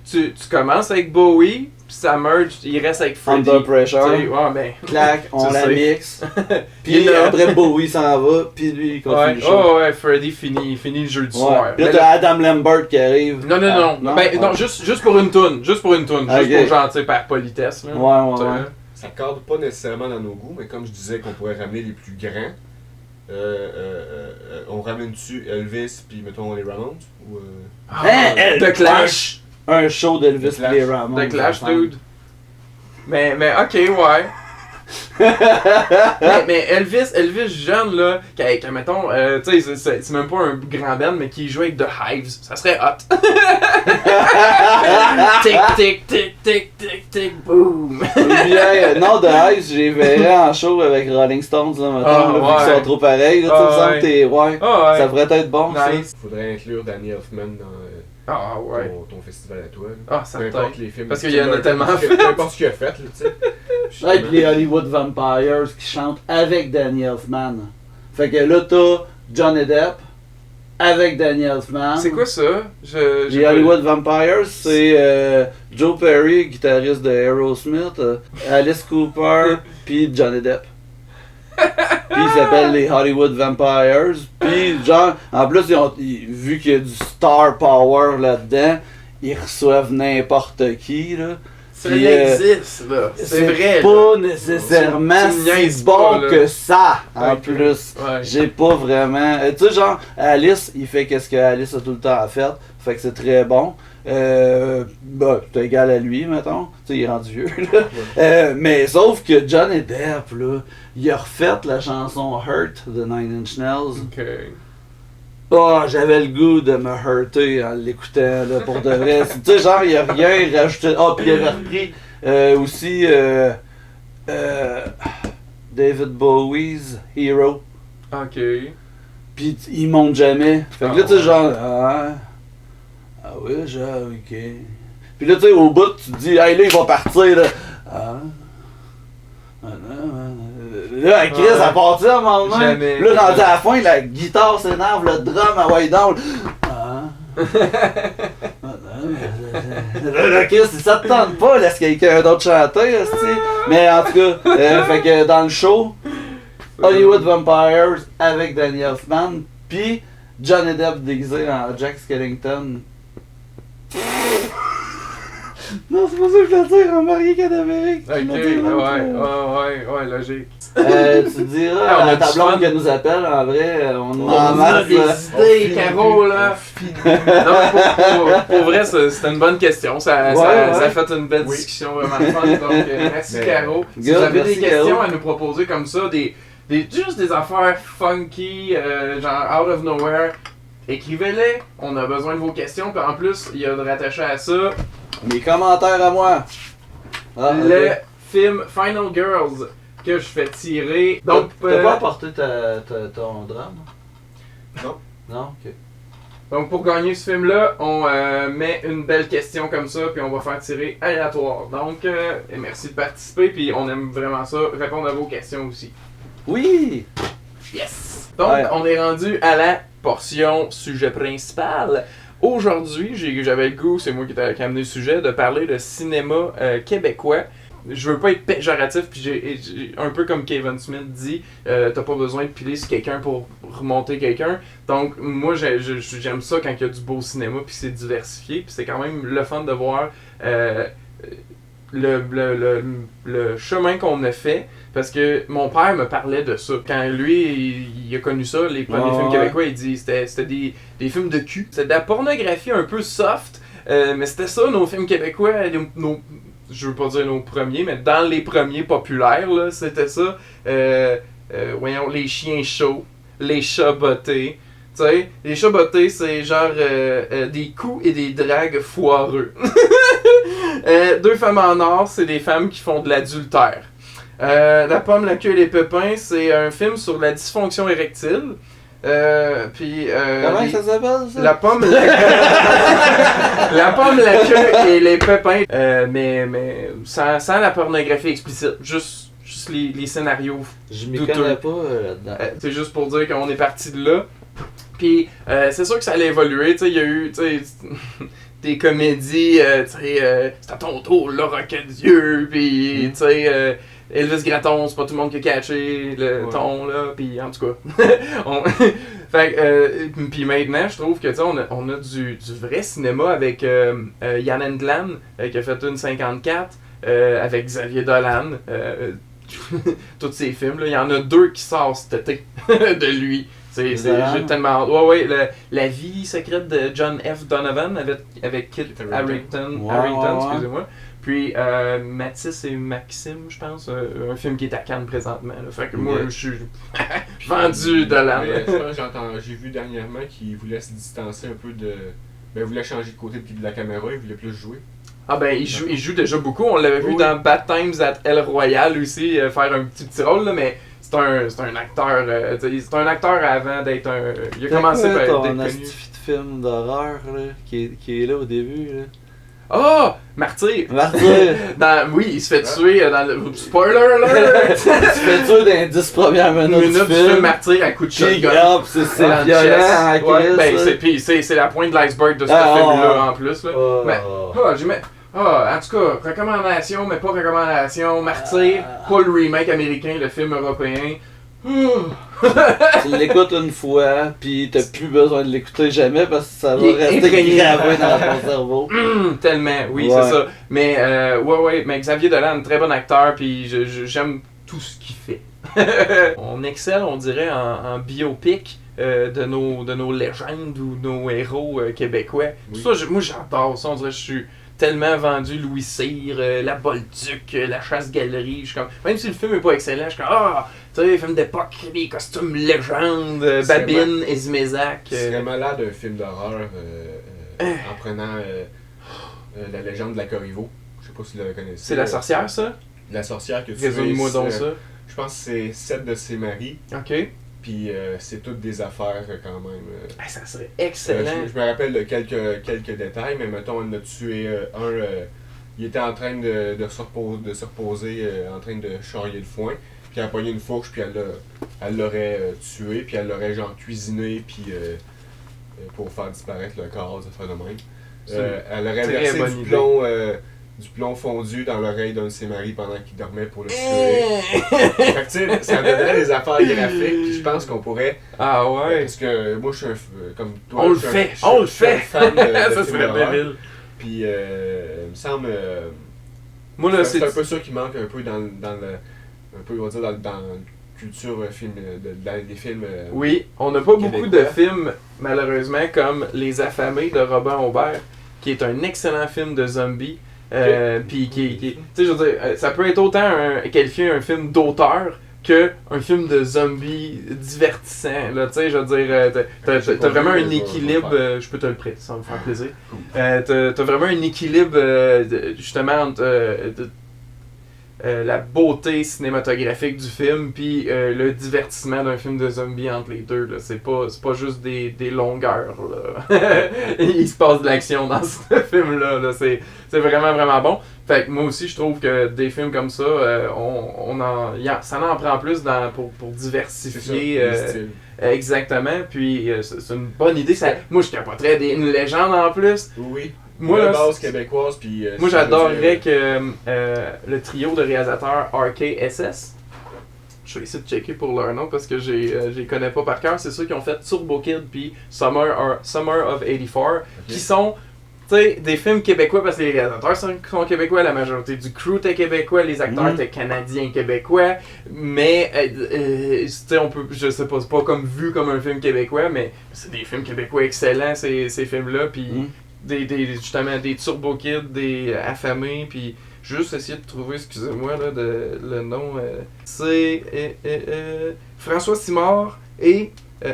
tu commences avec Bowie, puis ça merge, il reste avec Freddie. Under Pressure. Tu sais, ouais, mais. Clac, on Tu la sais. mixe. Il Puis est là. après, Bowie s'en va, puis lui, il continue Ouais, le show. oh ouais, Freddie finit le jeudi Ouais. soir. Puis là, Mais t'as Adam Lambert qui arrive. non, Ah, ben, non, juste pour une toune, juste pour Ok. genre, tu sais, par politesse, là. Ouais, ouais, Tu sais, ouais. Ça cadre pas nécessairement dans nos goûts, mais comme je disais qu'on pourrait ramener les plus grands, on ramène dessus Elvis puis mettons les Ramones ou Hein, The Clash. Un show d'Elvis The Clash. et les Ramones. The Clash, ensemble. dude. Mais ok, ouais. mais Elvis jeune, là, qui mettons, tu sais, c'est même pas un grand band, mais qui joue avec The Hives, ça serait hot. Tic, tic, tic, tic, tic, tic, boom. Ou bien, non, The Hives, j'ai verrais en show avec Rolling Stones, là, mettons, Ah, là, vu ouais. qu'ils sont trop pareils, là, tu sais, Ah, il me semble ouais. que t'es, ouais, Ah, ouais. ça pourrait être bon, ça. Nice. faudrait inclure Danny Elfman dans Ah, ouais. ton festival à toi. là. Ah, Peu importe certain. les films. Parce qu'il y en a tellement fait. Peu importe ce qu'il a fait, là, tu sais. Ouais, pis les Hollywood Vampires qui chantent avec Danny Elfman. Fait que là, t'as Johnny Depp avec Danny Elfman. C'est quoi ça? Les Hollywood Vampires, c'est Joe Perry, guitariste de Aerosmith, Alice Cooper, puis Johnny Depp. Puis ils s'appellent les Hollywood Vampires. Puis genre, en plus, vu qu'il y a du star power là-dedans, ils reçoivent n'importe qui, là. Ça Puis, existe, là. C'est vrai, pas là. nécessairement Tu me niaises si bon pas, là. que ça, en Ok. plus. Ouais. J'ai pas vraiment... tu sais, genre, Alice, il fait qu'est-ce que Alice a tout le temps fait. Fait que c'est très bon. Bah, c'est égal à lui, mettons. Tu sais, il est rendu vieux, là. Mais sauf que Johnny Depp, là, il a refait la chanson Hurt de Nine Inch Nails. Ok. Oh, j'avais le goût de me hurter en l'écoutant, là, pour de vrai. Tu sais, genre, il a rien rajouté. Ah, puis il avait repris aussi David Bowie's Hero. Ok. Puis il monte jamais. Fait que là, Ah, tu sais, genre, ah oui, genre, ok. Puis là, tu sais, au bout, tu te dis, hey, là, il va partir, là. Là, Chris, Ouais. à partir à un moment donné. Jamais. Là, rendu à la fin, la guitare s'énerve, le drum à way down. Là, Chris, si ça te tente pas, laisse quelqu'un d'autre chanter, esti. Mais en tout cas, fait que dans le show, Hollywood Vampires avec Danny Elfman, puis Johnny Depp déguisé en Jack Skellington. Non, c'est pas ça que je voulais dire, en marié cadavérique. Ok, ouais, logique. Tu diras Ah, on a à ta du blonde fun. qu'elle nous appelle, en vrai, on nous On en a masse. des là. idées, Caro, là. Non, mais pour vrai, c'était une bonne question. Ça a fait une belle Oui. discussion vraiment fun. Donc, merci, Mais- Caro. Si Good, vous avez merci, des questions Caro. à nous proposer comme ça, juste des affaires funky, genre out of nowhere, écrivez-les. On a besoin de vos questions. Puis en plus, il y a de rattaché à ça Mes commentaires à moi. Ah, le ok. film Final Girls que je fais tirer. Donc, t'as pas apporté ton drame? Non. Non? Ok. Donc pour gagner ce film-là, on met une belle question comme ça, puis on va faire tirer aléatoire. Donc, merci de participer, puis on aime vraiment ça, répondre à vos questions aussi. Oui! Yes! Donc, Ouais. on est rendu à la portion sujet principal. Aujourd'hui, j'avais le goût, c'est moi qui ai amené le sujet, de parler de cinéma québécois. Je veux pas être péjoratif, puis j'ai un peu comme Kevin Smith dit, t'as pas besoin de piler sur quelqu'un pour remonter quelqu'un. Donc moi j'aime ça quand il y a du beau cinéma, puis c'est diversifié, puis c'est quand même le fun de voir le chemin qu'on a fait. Parce que mon père me parlait de ça. Quand lui, il a connu ça, les premiers films québécois, il dit c'était des films de cul. C'était de la pornographie un peu soft, mais c'était ça nos films québécois, je veux pas dire nos premiers, mais dans les premiers populaires, là, c'était ça. Voyons, les chiens chauds, les chats bottés. Tu sais, les chats bottés, c'est genre des coups et des dragues foireux. Deux femmes en or, c'est des femmes qui font de l'adultère. La pomme, la queue et les pépins, c'est un film sur la dysfonction érectile. Comment ça s'appelle ça? La pomme, la pomme, la queue et les pépins, mais sans la pornographie explicite, juste les scénarios. Je m'y douteux. connais pas là-dedans. C'est juste pour dire qu'on est parti de là. Puis c'est sûr que ça allait évoluer, tu sais, il y a eu, tu sais, des comédies, tu sais, c'est à ton tour, Laura Cadieux, puis tu sais, Elvis Gratton, c'est pas tout le monde qui a catché le ton, là, puis en tout cas. Fait puis maintenant, je trouve que, tu sais, on a du vrai cinéma avec Yann Englund, qui a fait une 54, avec Xavier Dolan, tous ces films, là, il y en a 2 qui sortent cet été de lui. C'est j'ai tellement... Ouais, la vie secrète de John F. Donovan avec Kit Harington, excusez-moi. Puis Mathis et Maxime, je pense, un film qui est à Cannes présentement. Là. Fait que moi, je suis vendu Dolan. J'ai vu dernièrement qu'il voulait se distancer un peu de... Ben, il voulait changer de côté de la caméra, il voulait plus jouer. Ah ben, il joue déjà beaucoup. On l'avait vu dans Bad Times at El Royale aussi, faire un petit rôle, là, mais... C'est un acteur, c'est un acteur avant d'être un... Il a commencé par être connu. Un film d'horreur là, qui est là au début. Là. Oh! Martyr! Oui, il se fait tuer dans le... Spoiler alert! Il se fait tuer dans les 10 premières minutes du film. Martyr à coup de shotgun. C'est violent, ouais, ben, c'est la pointe de l'iceberg de ce film-là en plus. Là. En tout cas, recommandation, mais pas recommandation. Martyr, pas le remake américain, le film européen. Tu l'écoutes une fois, pis t'as plus besoin de l'écouter jamais parce que ça va rester gravé dans ton cerveau. Tellement, oui, c'est ça. Mais, mais Xavier Dolan, très bon acteur, pis j'aime tout ce qu'il fait. On excelle, on dirait, en biopic. De nos légendes ou nos héros québécois. Oui. Tout ça, moi j'adore ça, on dirait que je suis tellement vendu Louis Cyr, La Bolduc, La Chasse-Galerie, même si le film est pas excellent, je suis comme tu sais, film d'époque, des costumes légendes, Babine, Esmézac. C'est vraiment là d'un film d'horreur en prenant la légende de la Corriveau. Je sais pas si vous la connaissez. C'est la sorcière, ça? La sorcière que tu résume-moi donc ça. Je pense que c'est 7 de ses maris. Ok. Puis c'est toutes des affaires quand même. Ça serait excellent. Je me rappelle de quelques détails, mais mettons, on a tué il était en train de se reposer, en train de charrier le foin. Puis elle a pogné une fourche, puis elle l'aurait tué, puis elle l'aurait genre cuisiné, puis pour faire disparaître le corps, ça fait de même. Elle aurait versé du plomb fondu dans l'oreille d'un de ses maris pendant qu'il dormait pour le tuer. Fait que tu sais, ça donnerait des affaires graphiques, puis je pense qu'on pourrait... Ah ouais? Parce que moi, je suis comme toi, on le fait! On le fait! Fan de ça serait débile. Puis il me semble... moi là, c'est un peu ça qui manque un peu dans le... Un peu, on va dire, dans la culture film, des films... oui, on n'a pas beaucoup de films, malheureusement, comme Les Affamés de Robin Aubert, qui est un excellent film de zombies. Puis tu sais, je veux dire, ça peut être autant qualifié un film d'auteur que un film de zombies divertissant. Là, tu sais, je veux dire, t'as vraiment un équilibre. Je peux te le prêter, ça va me faire plaisir. T'as vraiment un équilibre, justement, entre la beauté cinématographique du film, puis le divertissement d'un film de zombies entre les deux. Là. C'est pas juste des longueurs. Là. Il se passe de l'action dans ce film-là. Là. C'est vraiment, vraiment bon. Fait que moi aussi, je trouve que des films comme ça, ça en prend plus pour diversifier. C'est ça, le style. Exactement. Puis c'est une bonne idée. Moi, je capoterais une légende en plus. Oui. Moi, la là, base québécoise, puis... moi, j'adorerais que le trio de réalisateurs RKSS, je vais essayer de checker pour leur nom parce que je les connais pas par cœur, c'est ceux qui ont fait Turbo Kid puis Summer of 84, qui sont des films québécois parce que les réalisateurs sont québécois, la majorité du crew était québécois, les acteurs étaient canadiens québécois, mais on peut, je sais pas, c'est pas comme vu comme un film québécois, mais c'est des films québécois excellents ces films-là, puis justement des Turbo Kids, des Affamés, puis juste essayer de trouver, excusez-moi là, le nom, c'est François Simard et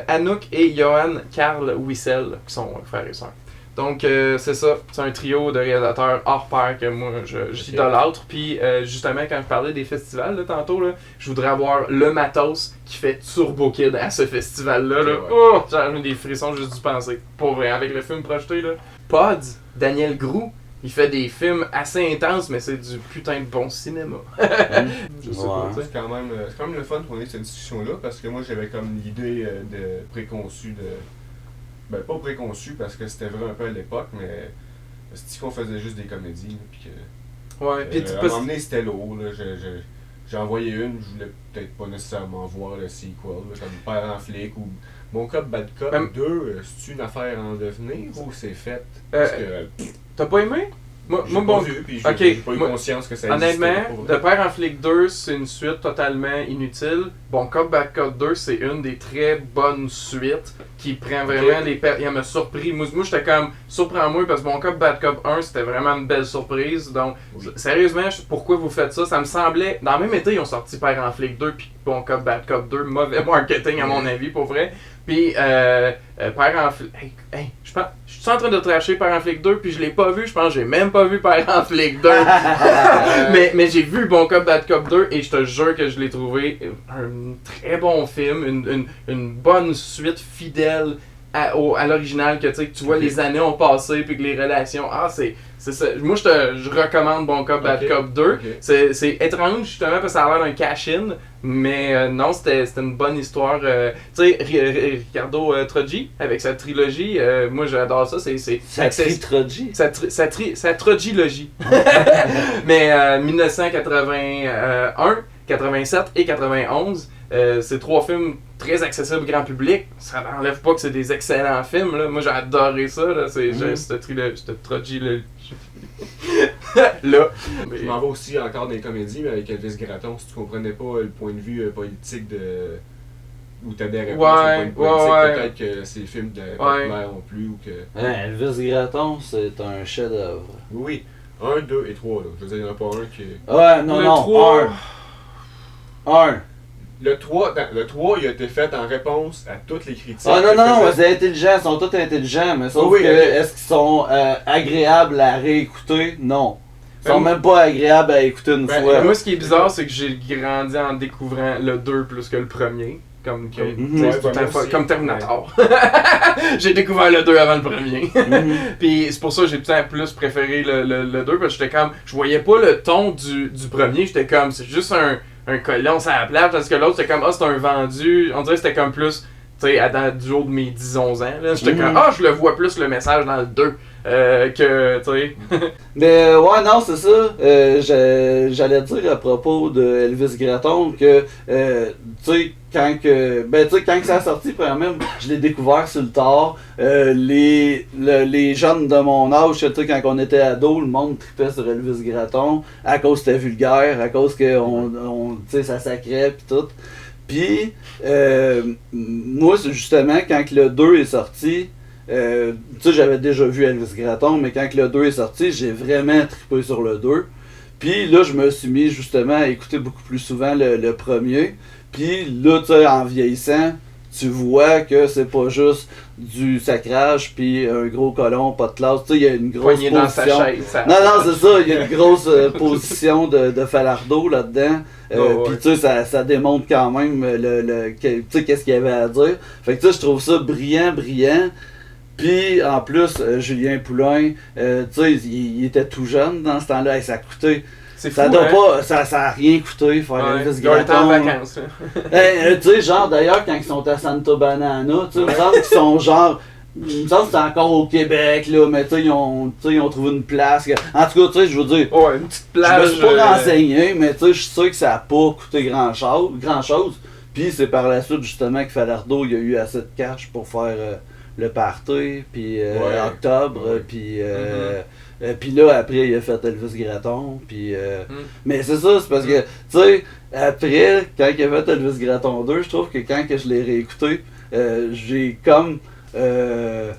Anouk et Johan Carl Wissel qui sont frères et sœurs. Donc c'est ça, c'est un trio de réalisateurs hors pair que moi j'idolâtre. Puis justement quand je parlais des festivals là, tantôt, là, je voudrais avoir le matos qui fait Turbo Kid à ce festival-là. Là. Ouais. Oh, j'ai des frissons juste d'y penser. Pour vrai, avec le film projeté là. Pods, Daniel Groux, il fait des films assez intenses, mais c'est du putain de bon cinéma. Je sais pas, tu sais. C'est quand même le fun qu'on ait cette discussion-là, parce que moi j'avais comme l'idée de préconçue de... Ben pas préconçue, parce que c'était vrai un peu à l'époque, mais c'est qu'on faisait juste des comédies, là, puis que... Ouais, puis à un moment donné c'était lourd, là, j'ai envoyé une, je voulais peut-être pas nécessairement voir le sequel, là, comme Père en flic ou Bon Cop, Bad Cop 2, c'est une affaire en devenir ou c'est fait? Parce que... T'as pas aimé? Moi, j'ai pas vu, puis j'ai pas eu conscience que ça existait. Honnêtement, De Père en flic 2, c'est une suite totalement inutile. Bon Cop, Bad Cop 2, c'est une des très bonnes suites qui prend vraiment des... Il m'a surpris. Moi j'étais comme, surprends-moi, parce que Bon Cop, Bad Cop 1, c'était vraiment une belle surprise. Donc, sérieusement, pourquoi vous faites ça? Ça me semblait... Dans le même été, ils ont sorti Père en flic 2 puis Bon Cop, Bad Cop 2. Mauvais marketing, à mon avis, pour vrai. Puis, Père en flic... Hey, je suis en train de trasher Père en flic 2, puis je l'ai pas vu. Je pense que j'ai même pas vu Père en flic 2. mais j'ai vu Bon Cop, Bad Cop 2, et je te jure que je l'ai trouvé un très bon film, une bonne suite fidèle à l'original, que tu vois les années ont passé, puis que les relations... c'est ça. Moi, je recommande Bon Cop, Bad Cop 2. Okay. C'est étrange, justement, parce que ça a l'air d'un cash-in, mais non, c'était une bonne histoire. Tu sais, Ricardo Troggi, avec sa trilogie, moi, j'adore ça. Sa trilogie. Mais 1981, 87 et 91, c'est 3 films très accessibles au grand public. Ça n'enlève pas que c'est des excellents films. Là. Moi, j'ai adoré ça. Là. Cette trilogie là. Je m'en vais aussi encore dans les comédies, mais avec Elvis Gratton, si tu comprenais pas le point de vue politique de... ou t'adhérais pas au point de vue politique, peut-être que ces films de populaires non plus, ou que... Elvis Gratton, c'est un chef-d'œuvre. Oui, 1, 2 et 3, là. Je veux dire, il n'y en a pas un qui... Ouais, non, 1. Le 3, il a été fait en réponse à toutes les critiques. Ah non, c'est intelligent, ils sont tous intelligents, mais sauf que est-ce qu'ils sont agréables à réécouter? Non. Ils sont même pas agréables à écouter une fois. Moi, ce qui est bizarre, c'est que j'ai grandi en découvrant le 2 plus que le premier. Comme Terminator. J'ai découvert le 2 avant le premier. Puis c'est pour ça que j'ai peut-être plus préféré le 2, parce que j'étais comme... Je voyais pas le ton du premier, j'étais comme... C'est juste un colon sur la plate, parce que l'autre c'était comme c'est un vendu, on dirait que c'était comme plus tu sais du haut de mes 10-11 ans là, j'étais comme je le vois plus le message dans le 2 que tu sais. Mais ouais, non, c'est ça. J'allais dire à propos de Elvis Gratton que tu sais quand ça a sorti, premièrement, je l'ai découvert sur le tard. Les jeunes de mon âge, tu sais, quand on était ado, le monde tripait sur Elvis Gratton à cause que c'était vulgaire, à cause que tu sais, ça sacrait pis tout. Puis moi, justement, quand le 2 est sorti, tu sais, j'avais déjà vu Elvis Gratton, mais quand le 2 est sorti, j'ai vraiment trippé sur le 2. Puis là, je me suis mis justement à écouter beaucoup plus souvent le premier. Puis là, tu sais, en vieillissant, tu vois que c'est pas juste du sacrage puis un gros colon, pas de classe. Tu sais, il y a une grosse Poigné dans sa position. chaise. Ça... Non, c'est ça, il y a une grosse position de Falardeau là-dedans. Puis tu sais, ça démontre quand même tu sais, qu'est-ce qu'il y avait à dire. Fait que tu sais, je trouve ça brillant. Puis en plus, Julien Poulain, tu sais, il était tout jeune dans ce temps-là, et ça a coûté. C'est fou, Ça doit hein? pas, ça a rien coûté faire Elvis Ils ont été en Gratton. vacances. Tu sais, genre d'ailleurs, quand ils sont à Santa Banana, tu sais, il me semble qu'ils sont genre. Il me semble que c'est encore au Québec, là, mais tu sais, ils ont trouvé une place. En tout cas, tu sais, je veux dire. Ouais, une petite Je me plage. suis pas renseigné, mais tu sais, je suis sûr que ça a pas coûté grand-chose. Puis c'est par la suite, justement, que Falardeau, il a eu assez de cash pour faire le party, puis octobre, puis. Puis là, après, il a fait Elvis Gratton. Puis, mais c'est ça, c'est parce que, tu sais, après, quand il a fait Elvis Gratton 2, je trouve que quand que je l'ai réécouté, j'ai comme. Ben,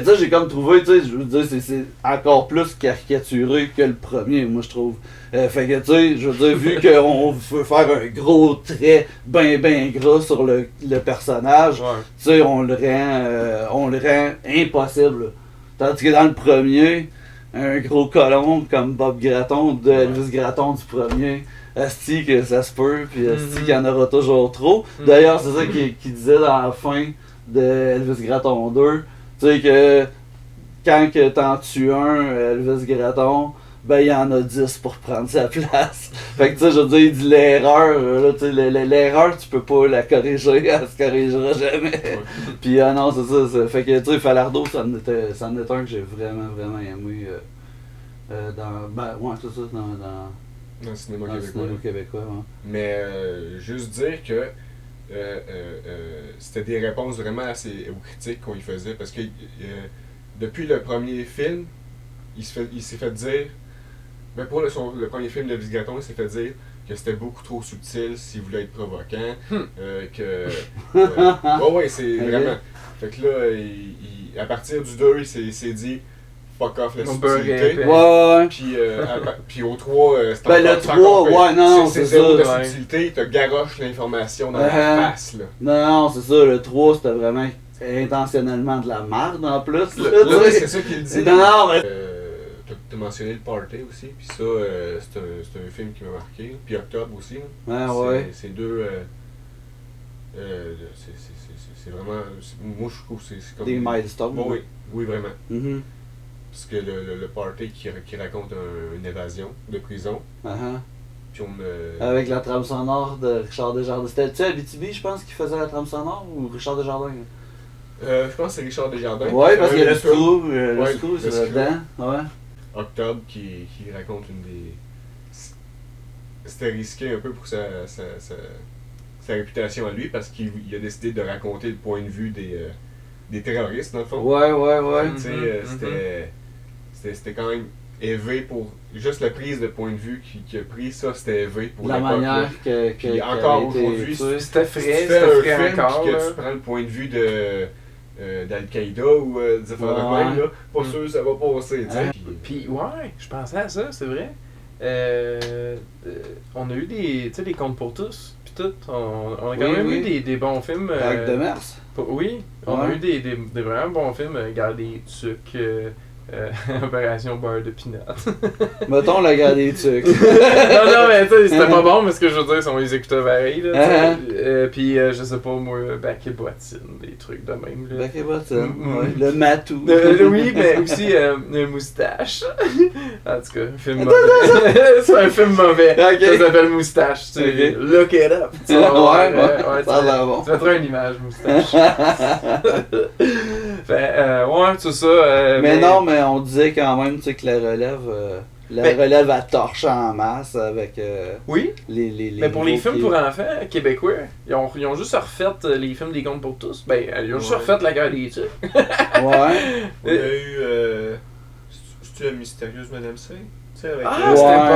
tu sais, j'ai comme trouvé, tu sais, je veux dire, c'est encore plus caricaturé que le premier, moi, je trouve. Fait que, tu sais, je veux dire, vu qu'on veut faire un gros trait ben gras sur le personnage, tu sais, on le rend impossible. Tandis que dans le premier, un gros colon comme Bob Gratton de Elvis Gratton du premier, asti que ça se peut, puis asti qu'il y en aura toujours trop. D'ailleurs, c'est ça qu'il disait dans la fin de Elvis Gratton 2, tu sais que quand que t'en tues un, Elvis Gratton, ben il y en a 10 pour prendre sa place. Fait que tu sais, je veux dire, il dit l'erreur, là, tu sais, l'erreur, tu peux pas la corriger, elle se corrigera jamais. Puis non, c'est ça. Fait que tu sais, Falardeau, ça en était un que j'ai vraiment aimé c'est ça, dans le cinéma dans le québécois. cinéma québécois. Ouais. Mais juste dire que c'était des réponses vraiment assez aux critiques qu'on y faisait, parce que depuis le premier film, il s'est fait dire, ben pour le premier film de Elvis Gratton, il s'est fait dire que c'était beaucoup trop subtil s'il voulait être provoquant, ouais, c'est vraiment. Fait que là, à partir du 2, il s'est dit fuck off la subtilité. Ouais. Puis au 3, c'est ben le 3, non, c'est zéro de subtilité, il te garoche l'information dans la face, là. Non, c'est ça, le 3, c'était vraiment intentionnellement de la merde en plus. Là, c'est ça qu'il dit. Non, mais... T'as mentionné le Party aussi, puis ça, c'est un film qui m'a marqué. Puis Octobre aussi. C'est deux... c'est vraiment... Moi, je trouve que c'est comme... Des milestones. Oui, vraiment. Mm-hmm. Parce que le Party qui raconte une évasion de prison. Puis avec la trame sonore de Richard Desjardins. C'était-tu Abitibi, je pense, qui faisait la trame sonore, ou Richard Desjardins? Je pense que c'est Richard Desjardins. Ouais, parce qu'il y a le Screw, c'est là-dedans. Ouais. Octobre qui raconte une des... C'était risqué un peu pour sa réputation à lui, parce qu'il a décidé de raconter le point de vue des terroristes, dans le fond. Ouais. Tu sais, c'était quand même élevé pour... Juste la prise de point de vue qu'il a pris, ça, c'était élevé pour la manière Puis encore aujourd'hui, c'était frais, c'était frais encore. Puis que tu prends le point de vue d'Al-Qaïda ou des affaires de même, là, pas sûr ça va passer, tu sais. Puis ouais, je pensais à ça, c'est vrai. On a eu des contes pour tous, puis tout. On a quand même eu des bons films. Avec Demers. Oui, on a eu des vraiment bons films. Garde des trucs. Opération beurre de pinot. Mettons la guerre des trucs. non, mais tu sais, c'était pas bon, mais ce que je veux dire, c'est qu'on les écoutait pareil, là. Puis, je sais pas, moi, Bac et Bottine, des trucs de même, là. Bac et Bottine, le matou. Oui, mais aussi Moustache. En tout cas, un film mauvais. C'est un film mauvais. Ça s'appelle Moustache, tu sais. Look it up. Tu vas voir, ça a l'air bon. Tu mettras une image, Moustache. Ouais, c'est ça. Mais non, mais on disait quand même, tu sais, que la relève à torche en masse avec oui, les mais pour les films pour enfants québécois, ils ont juste refait les films des contes pour tous. Ben, ils ont juste refait La guerre des trucs. Ouais. On a eu... C'est-tu La mystérieuse Madame C? C'était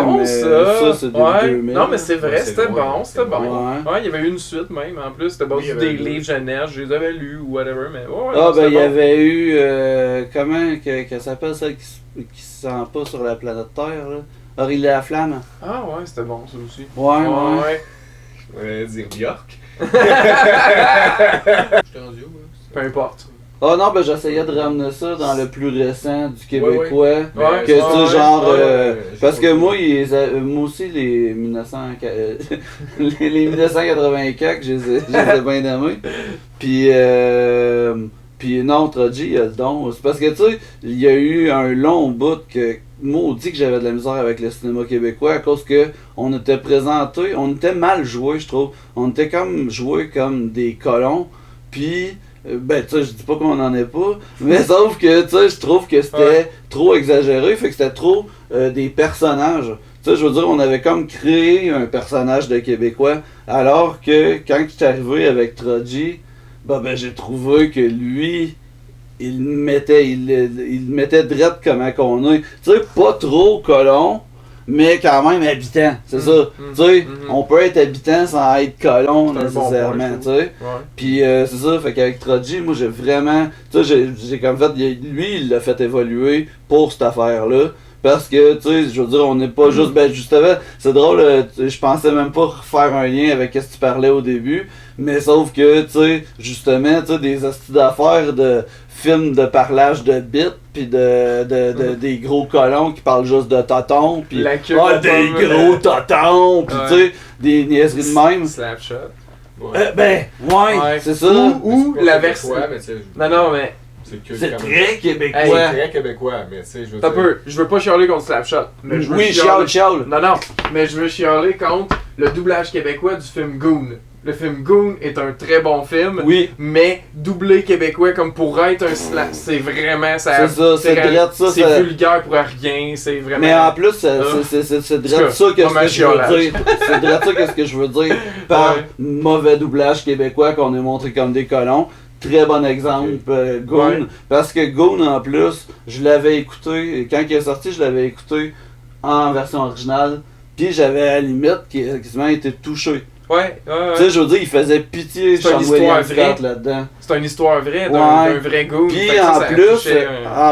bon ça! C'est 2000. Non, mais c'est vrai, c'était bon. Ouais. Il y avait eu une suite même en plus. C'était basé des livres jeunesse, je les avais lus ou whatever, mais il y avait eu. Comment que s'appelle celle qui se sent pas sur la planète Terre, là? Aurélie Laflamme. Ah ouais, c'était bon ça aussi. Ouais. On allait dire Björk. J'étais rendu où, là? Peu importe. Ah non, ben j'essayais de ramener ça dans le plus récent du québécois. Ouais, Que tu sais, genre. Parce que moi, moi aussi, les 1984, je les ai bien aimés. Puis non, Troji, il a le don. C'est parce que, tu sais, il y a eu un long bout que. Maudit que j'avais de la misère avec le cinéma québécois à cause que on était présenté, on était mal joué, je trouve. On était comme joué comme des colons. Puis. Ben, tu sais, je dis pas qu'on en est pas, mais sauf que, tu sais, je trouve que c'était trop exagéré, fait que c'était trop des personnages. Tu sais, je veux dire, on avait comme créé un personnage de Québécois, alors que quand j'étais arrivé avec Troji, ben j'ai trouvé que lui, il mettait direct comment qu'on est. Tu sais, pas trop colon, mais quand même habitant, c'est ça. Tu sais, on peut être habitant sans être colon nécessairement, tu sais. Puis c'est ça, fait qu'avec Troji, moi j'ai vraiment, tu sais, j'ai comme fait, lui il l'a fait évoluer pour cette affaire-là. Parce que, tu sais, je veux dire, on n'est pas juste, ben justement, c'est drôle, je pensais même pas faire un lien avec ce que tu parlais au début, mais sauf que, tu sais, justement, tu sais, des astuces d'affaires de films de parlage de bits, pis des gros colons qui parlent juste de totons, pis des gros totons, pis tu sais, des niaiseries de même. Slapshot. C'est ça. Ou la version. Non, mais. C'est très québécois. C'est très québécois, mais tu sais, je veux dire... Je veux pas chialer contre Slapshot. Mais je veux chiale. Non, mais je veux chialer contre le doublage québécois du film Goon. Le film Goon est un très bon film, mais doublé québécois comme pour être un slap, c'est vraiment ça. C'est vulgaire pour rien, c'est vraiment. Mais en plus, c'est direct ça que je veux dire. C'est direct ça que je veux dire par mauvais doublage québécois qu'on est montré comme des colons. Très bon exemple, Goon. Parce que Goon, en plus, je l'avais écouté, quand il est sorti, je l'avais écouté en version originale. Puis j'avais à la limite quasiment été touché. Tu sais, je veux dire, il faisait pitié Sean William Scott là-dedans. C'est une histoire vraie d'un vrai Goon. Puis en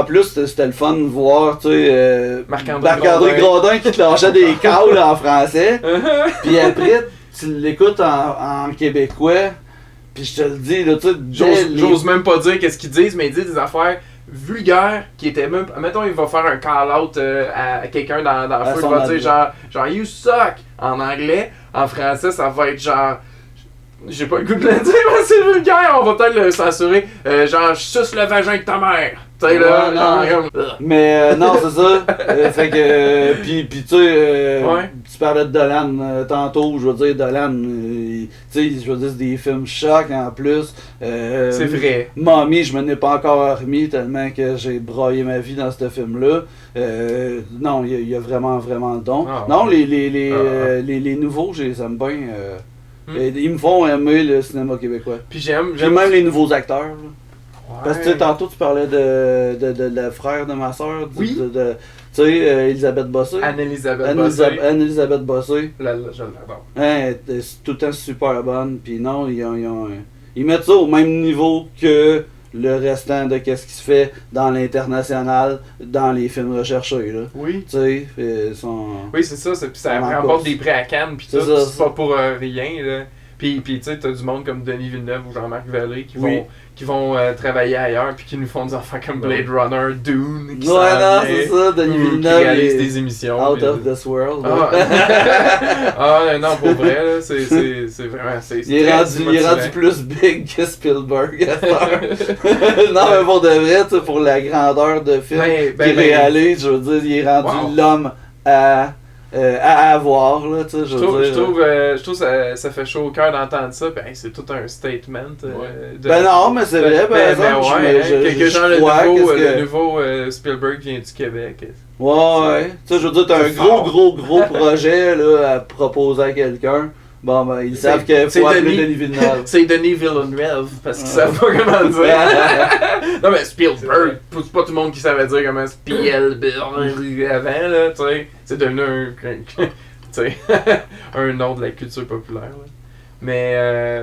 plus, c'était le fun de voir, tu sais, Marc-André Grodin qui te lâchait des caules en français. Puis après, tu l'écoutes en québécois. Puis je te le dis, là, tu sais, j'ose même pas dire qu'est-ce qu'ils disent, mais ils disent des affaires vulgaires qui étaient même. Mettons, il va faire un call-out à quelqu'un dans le feu, il va dire genre you suck en anglais, en français, ça va être genre. J'ai pas le goût de le dire, mais c'est vulgaire, on va peut-être le censurer. Genre, je suce le vagin de ta mère. Tu sais, là. Mais non, c'est ça. Fait que. Puis tu sais, tu parlais de Dolan tantôt, je veux dire, Dolan, tu sais, je veux dire, c'est des films chocs en plus. C'est vrai. Mommy, je me n'ai pas encore remis tellement que j'ai braillé ma vie dans ce film-là. Non, il y a vraiment, vraiment le don. Non, les nouveaux, je les aime bien. Ils me font aimer le cinéma québécois. Puis j'aime même les nouveaux acteurs. Là. Parce que tantôt tu parlais de la frère de ma soeur. Tu sais, Elisabeth Bossé. Anne-Elisabeth Bossé. Je l'adore. C'est tout le temps super bonne. Puis non, ils mettent ça au même niveau que le restant de qu'est-ce qui se fait dans l'international, dans les films recherchés. Là. Oui. Tu sais, oui, c'est ça. Ça remporte des prix à Cannes. Puis tout. C'est pas pour rien. Là. Puis tu sais, t'as du monde comme Denis Villeneuve ou Jean-Marc Vallée qui vont travailler ailleurs puis qui nous font des affaires comme Blade Runner, Dune. C'est ça, Denis Villeneuve. Qui réalise des émissions. Out of this world. Non, pour vrai, là, c'est vraiment. Il est rendu plus big que Spielberg à cette heure. Non, mais pour de vrai, pour la grandeur de film qu'il réalise, je veux dire, il est rendu l'homme à avoir, là, tu sais, je trouve ça fait chaud au cœur d'entendre ça, ben c'est tout un statement. Ben non, mais c'est vrai, par exemple, le nouveau Spielberg vient du Québec. Ouais, tu sais, je veux dire, t'as un gros projet, là, à proposer à quelqu'un. Bon, ben, ils savent qu'il faut appeler Denis Villeneuve. C'est Denis Villeneuve, parce qu'ils savent pas comment le dire. Non, mais Spielberg, c'est pas tout le monde qui savait dire comment Spielberg avant, là, tu sais. C'est devenu un nom de la culture populaire, là. Mais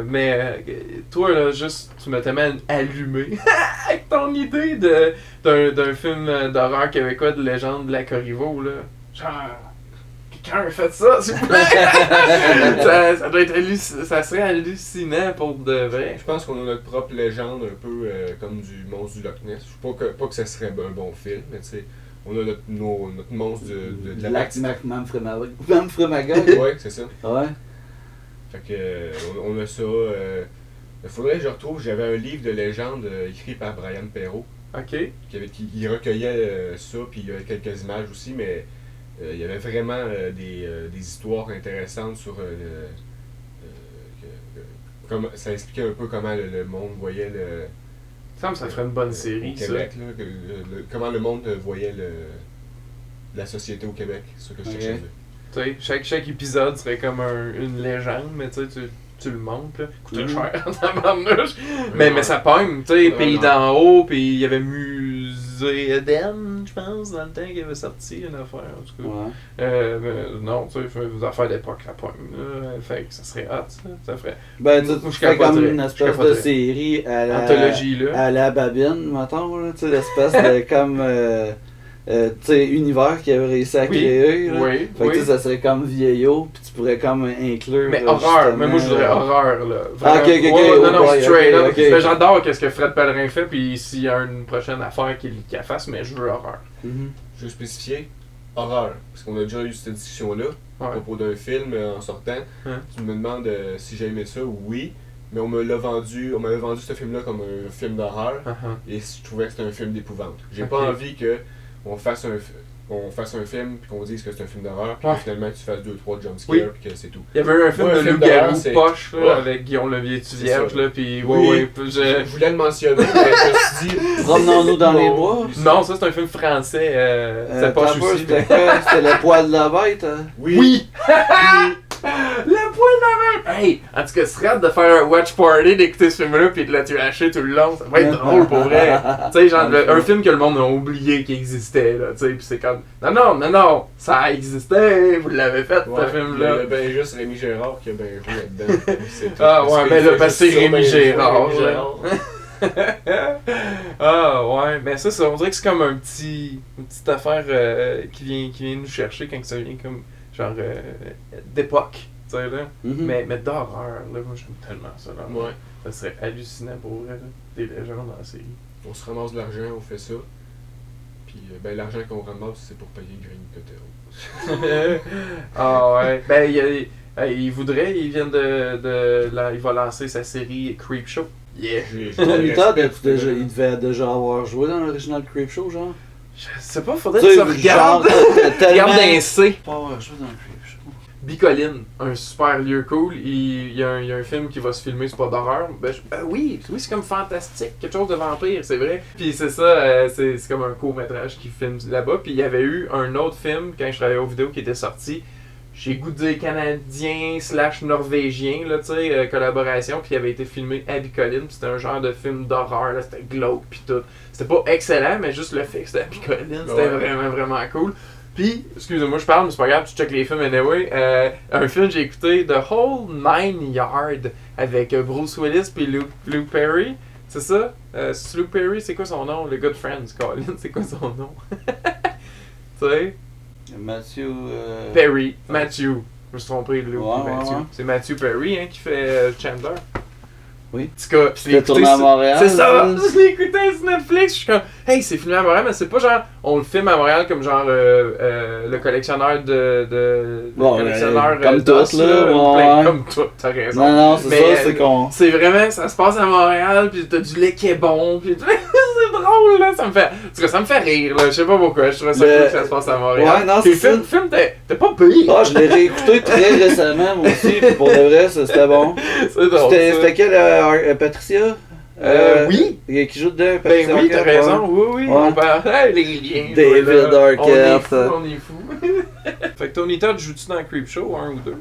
toi, là, juste, tu m'as tellement allumé avec ton idée d'un film d'horreur québécois de légende de la Corriveau, là. Genre, quelqu'un fait ça, s'il vous plaît? ça doit être ça serait hallucinant pour de vrai. Je pense qu'on a notre propre légende, un peu comme du monstre du Loch Ness. Je sais pas que ça serait un bon film, mais tu sais, on a notre monstre de la Lac Mamfremaga. Ouais, c'est ça. Ouais. Fait que on a ça. Il faudrait que je retrouve, j'avais un livre de légende écrit par Brian Perrault. Ok. Il recueillait ça, puis il y avait quelques images aussi, mais il y avait vraiment des histoires intéressantes sur ça expliquait un peu comment le monde voyait le. Ça me ferait une bonne série, au Québec, là, comment le monde voyait la société au Québec, c'est ce que je cherchais à dire. Tu sais, chaque épisode serait comme une légende, mais tu le montes, là. Coûtait cher dans la marnouche. Mais ça pogne, tu sais, Pays d'en haut, puis il y avait Musée Eden, je pense, dans le temps qu'il avait sorti une affaire, en tout cas. Ouais. Non, tu sais, des affaires d'époque, la pogne, là. Fait que ça serait hot, ça ferait. Ben, Moi, tu je fais comme capoterais. une Je espèce de capoterais. série Anthologie, là. à la babine, mettons, là, tu sais, l'espèce de comme, tu sais, univers qu'il avait réussi à créer, là. Oui, Fait que tu sais, ça serait comme vieillot, puis tu pourrais comme inclure. Mais là, horreur, justement, mais moi je dirais horreur, là. Ah, ok, Ouais, non, ouais, straight up. ok. Mais j'adore qu'est-ce que Fred Pellerin fait, puis s'il y a une prochaine affaire qu'il fasse, mais je veux horreur. Mhm. Je veux spécifier horreur, parce qu'on a déjà eu cette discussion-là à Ouais. propos d'un film en sortant. Hein? Tu me demandes si j'ai aimé ça, oui, mais on m'avait vendu ce film-là comme un film d'horreur, et je trouvais que c'était un film d'épouvante. J'ai pas envie que on fasse un film puis qu'on dise que c'est un film d'horreur, puis que finalement tu fasses 2-3 jumpscares puis que c'est tout. Il y avait eu un film Ouais, de un film loup-garou d'horreur, c'est- poche là, Ouais. avec Guillaume Levier-tu vierge, ça. là, puis Oui. je... Je voulais le mentionner, mais je me suis dit. Promenons-nous dans les bois. Non, ça c'est un film français, c'est poche T'as pas, aussi. C'était quoi? C'était le poil de la bête, hein? Oui! Le poil de la main! Hey! En tout cas, ce serait de faire un watch party, d'écouter ce film-là pis de le tuer tout le long. Ça va être drôle pour vrai. Tu sais, genre, un film que le monde a oublié qu'il existait, là. Tu sais, pis c'est comme. Non! Ça a existé! Vous l'avez fait, ce Il y film-là. a bien juste Rémi Gérard qui a bien joué là-dedans. C'est tout. Ah, ouais, Parce mais qu'il là, fait parce que juste c'est ça, Rémi ben, Gérard, Rémi là. Gérard. Ah ouais, mais ça, on dirait que c'est comme une petite affaire qui vient nous chercher quand ça vient comme genre d'époque, tu sais là. Mhm. Mais d'horreur, là, moi j'aime tellement ça. Là. Ouais. Ça serait hallucinant pour vrai, là. Des légendes dans la série. On se ramasse de l'argent, on fait ça. Puis ben, l'argent qu'on ramasse, c'est pour payer Green Cutter. Ah ouais, ben il voudrait, il vient il va lancer sa série Creepshow. Yeah! Todd, il devait déjà avoir joué dans l'original Creepshow, genre? Je sais pas, faudrait Tu que sais, tu regardes. tellement... Regarde un C. Pas avoir joué dans Creepshow. Bicoline, un super lieu cool. Il y a un film qui va se filmer, c'est pas d'horreur. Oui, c'est comme fantastique, quelque chose de vampire, c'est vrai. Puis c'est ça, c'est comme un court-métrage qui filme là-bas. Puis il y avait eu un autre film, quand je travaillais aux vidéos, qui était sorti. J'ai goût de dire canadien/norvégien, là, tu sais, collaboration. Puis il avait été filmé à Bicoline. Puis c'était un genre de film d'horreur, là, c'était glauque, puis tout. C'était pas excellent, mais juste le fait que c'était à Bicoline, c'était vraiment, vraiment cool. Puis, excusez-moi, je parle, mais c'est pas grave, tu check les films anyway. Un film que j'ai écouté, The Whole Nine Yard, avec Bruce Willis puis Luke Perry. C'est ça? Luke Perry, c'est quoi son nom? Le Good Friends, Colin, c'est quoi son nom? Tu sais? Matthew... Perry, Matthew. Je me suis trompé, Luke Ouais, Matthew. ouais. C'est Matthew Perry hein, qui fait Chandler. Oui. En tout cas, puis je l'ai C'était tourné écouté à Montréal. C'est ça! hein? Je l'ai écouté sur Netflix, je suis comme, hey, c'est filmé à Montréal, mais c'est pas genre, on le filme à Montréal comme genre le collectionneur Bon, collectionneur comme d'os, tout, là, ouais. comme tout, t'as raison. Non, c'est Mais, ça, c'est qu'on... C'est vraiment, ça se passe à Montréal, pis t'as du lait qui est bon, pis c'est drôle, là, ça me fait, en tout cas, ça me fait rire, là, je sais pas pourquoi, je trouvais ça cool que ça se passe à Montréal. Ouais, non, Puis c'est le film, t'es pas payé. Ah, je l'ai réécouté très récemment, moi aussi, puis pour de vrai, c'était bon. C'est drôle, ça. C'était quelle, Patricia? Oui. Qui joue dedans, Ben Patricia oui, t'as Arquette, raison, oui. Ouais. On parle, hey, les liens. David là. Arquette. On est fou. Fait que Tony Todd joue-tu dans Creepshow, 1 ou 2? Non.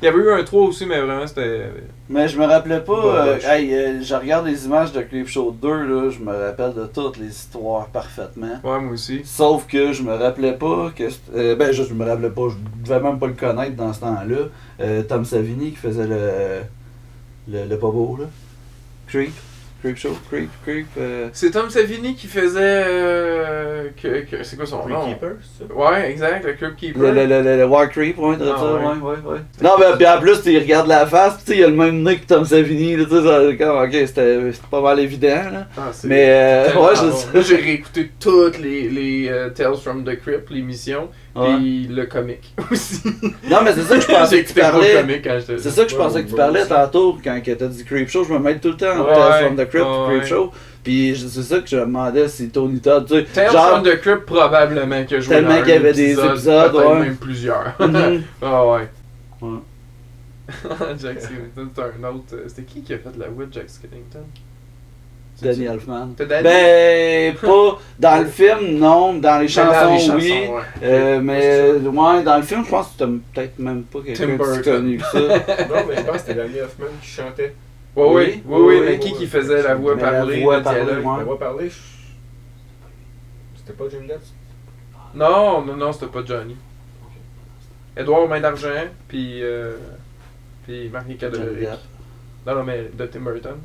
Il y avait eu un 3 aussi, mais vraiment c'était... Mais je me rappelais pas, Boboche. je regarde les images de Creepshow 2, là, je me rappelle de toutes les histoires parfaitement. Ouais, moi aussi. Sauf que je me rappelais pas que... je me rappelais pas, je devais même pas le connaître dans ce temps-là. Tom Savini qui faisait le pas beau, là. Creep. Creep. C'est Tom Savini qui faisait. C'est quoi son nom? Keeper, c'est ça? Ouais, exact, le Crypt Keeper. Le War Creep, ouais, Ah, ça, ouais. ouais. Non, mais puis en plus, il regarde la face, tu sais, il a le même nez que Tom Savini, là, tu sais, ok, c'était pas mal évident, là. Ah, c'est Mais, tellement ouais, je bon. sais. Moi, j'ai réécouté toutes les Tales from the Crypt, l'émission, Ouais. puis le comic aussi. Non, mais c'est ça que je pensais J'ai que tu écouté le parlais. comic quand j'étais. C'est ça que je pensais que tu parlais tantôt quand t'as dit Creep Show. Je me mêle tout le temps entre Ouais, Tales from the Crypt et ouais. Creep Show. Puis c'est ça que je me demandais si Tony Todd, tu sais. Tales from the Crypt, probablement que je jouais Tellement dans qu'il y un avait des épisodes, peut-être ouais. même plusieurs. Mhm. Ah ouais. Ouais. Jack Skellington, c'est un autre. C'était qui a fait la voix de Jack Skellington? Danny Elfman. T'as Danny? Ben, pas dans le film, non. Dans les chansons, oui. ouais. Mais, ouais, dans le film, je pense que c'était peut-être même pas quelqu'un Tim de si Burton. connu que ça. Non, mais je pense que c'était Danny Elfman qui chantait. Oui, Oui, mais qui faisait la voix Mais la parlée, voix le parlée, dialogue? ouais. On va parler. C'était pas Jim Depp? Non, c'était pas Johnny. Edouard Main d'Argent, puis Marie Cadoric. Non, mais de Tim Burton.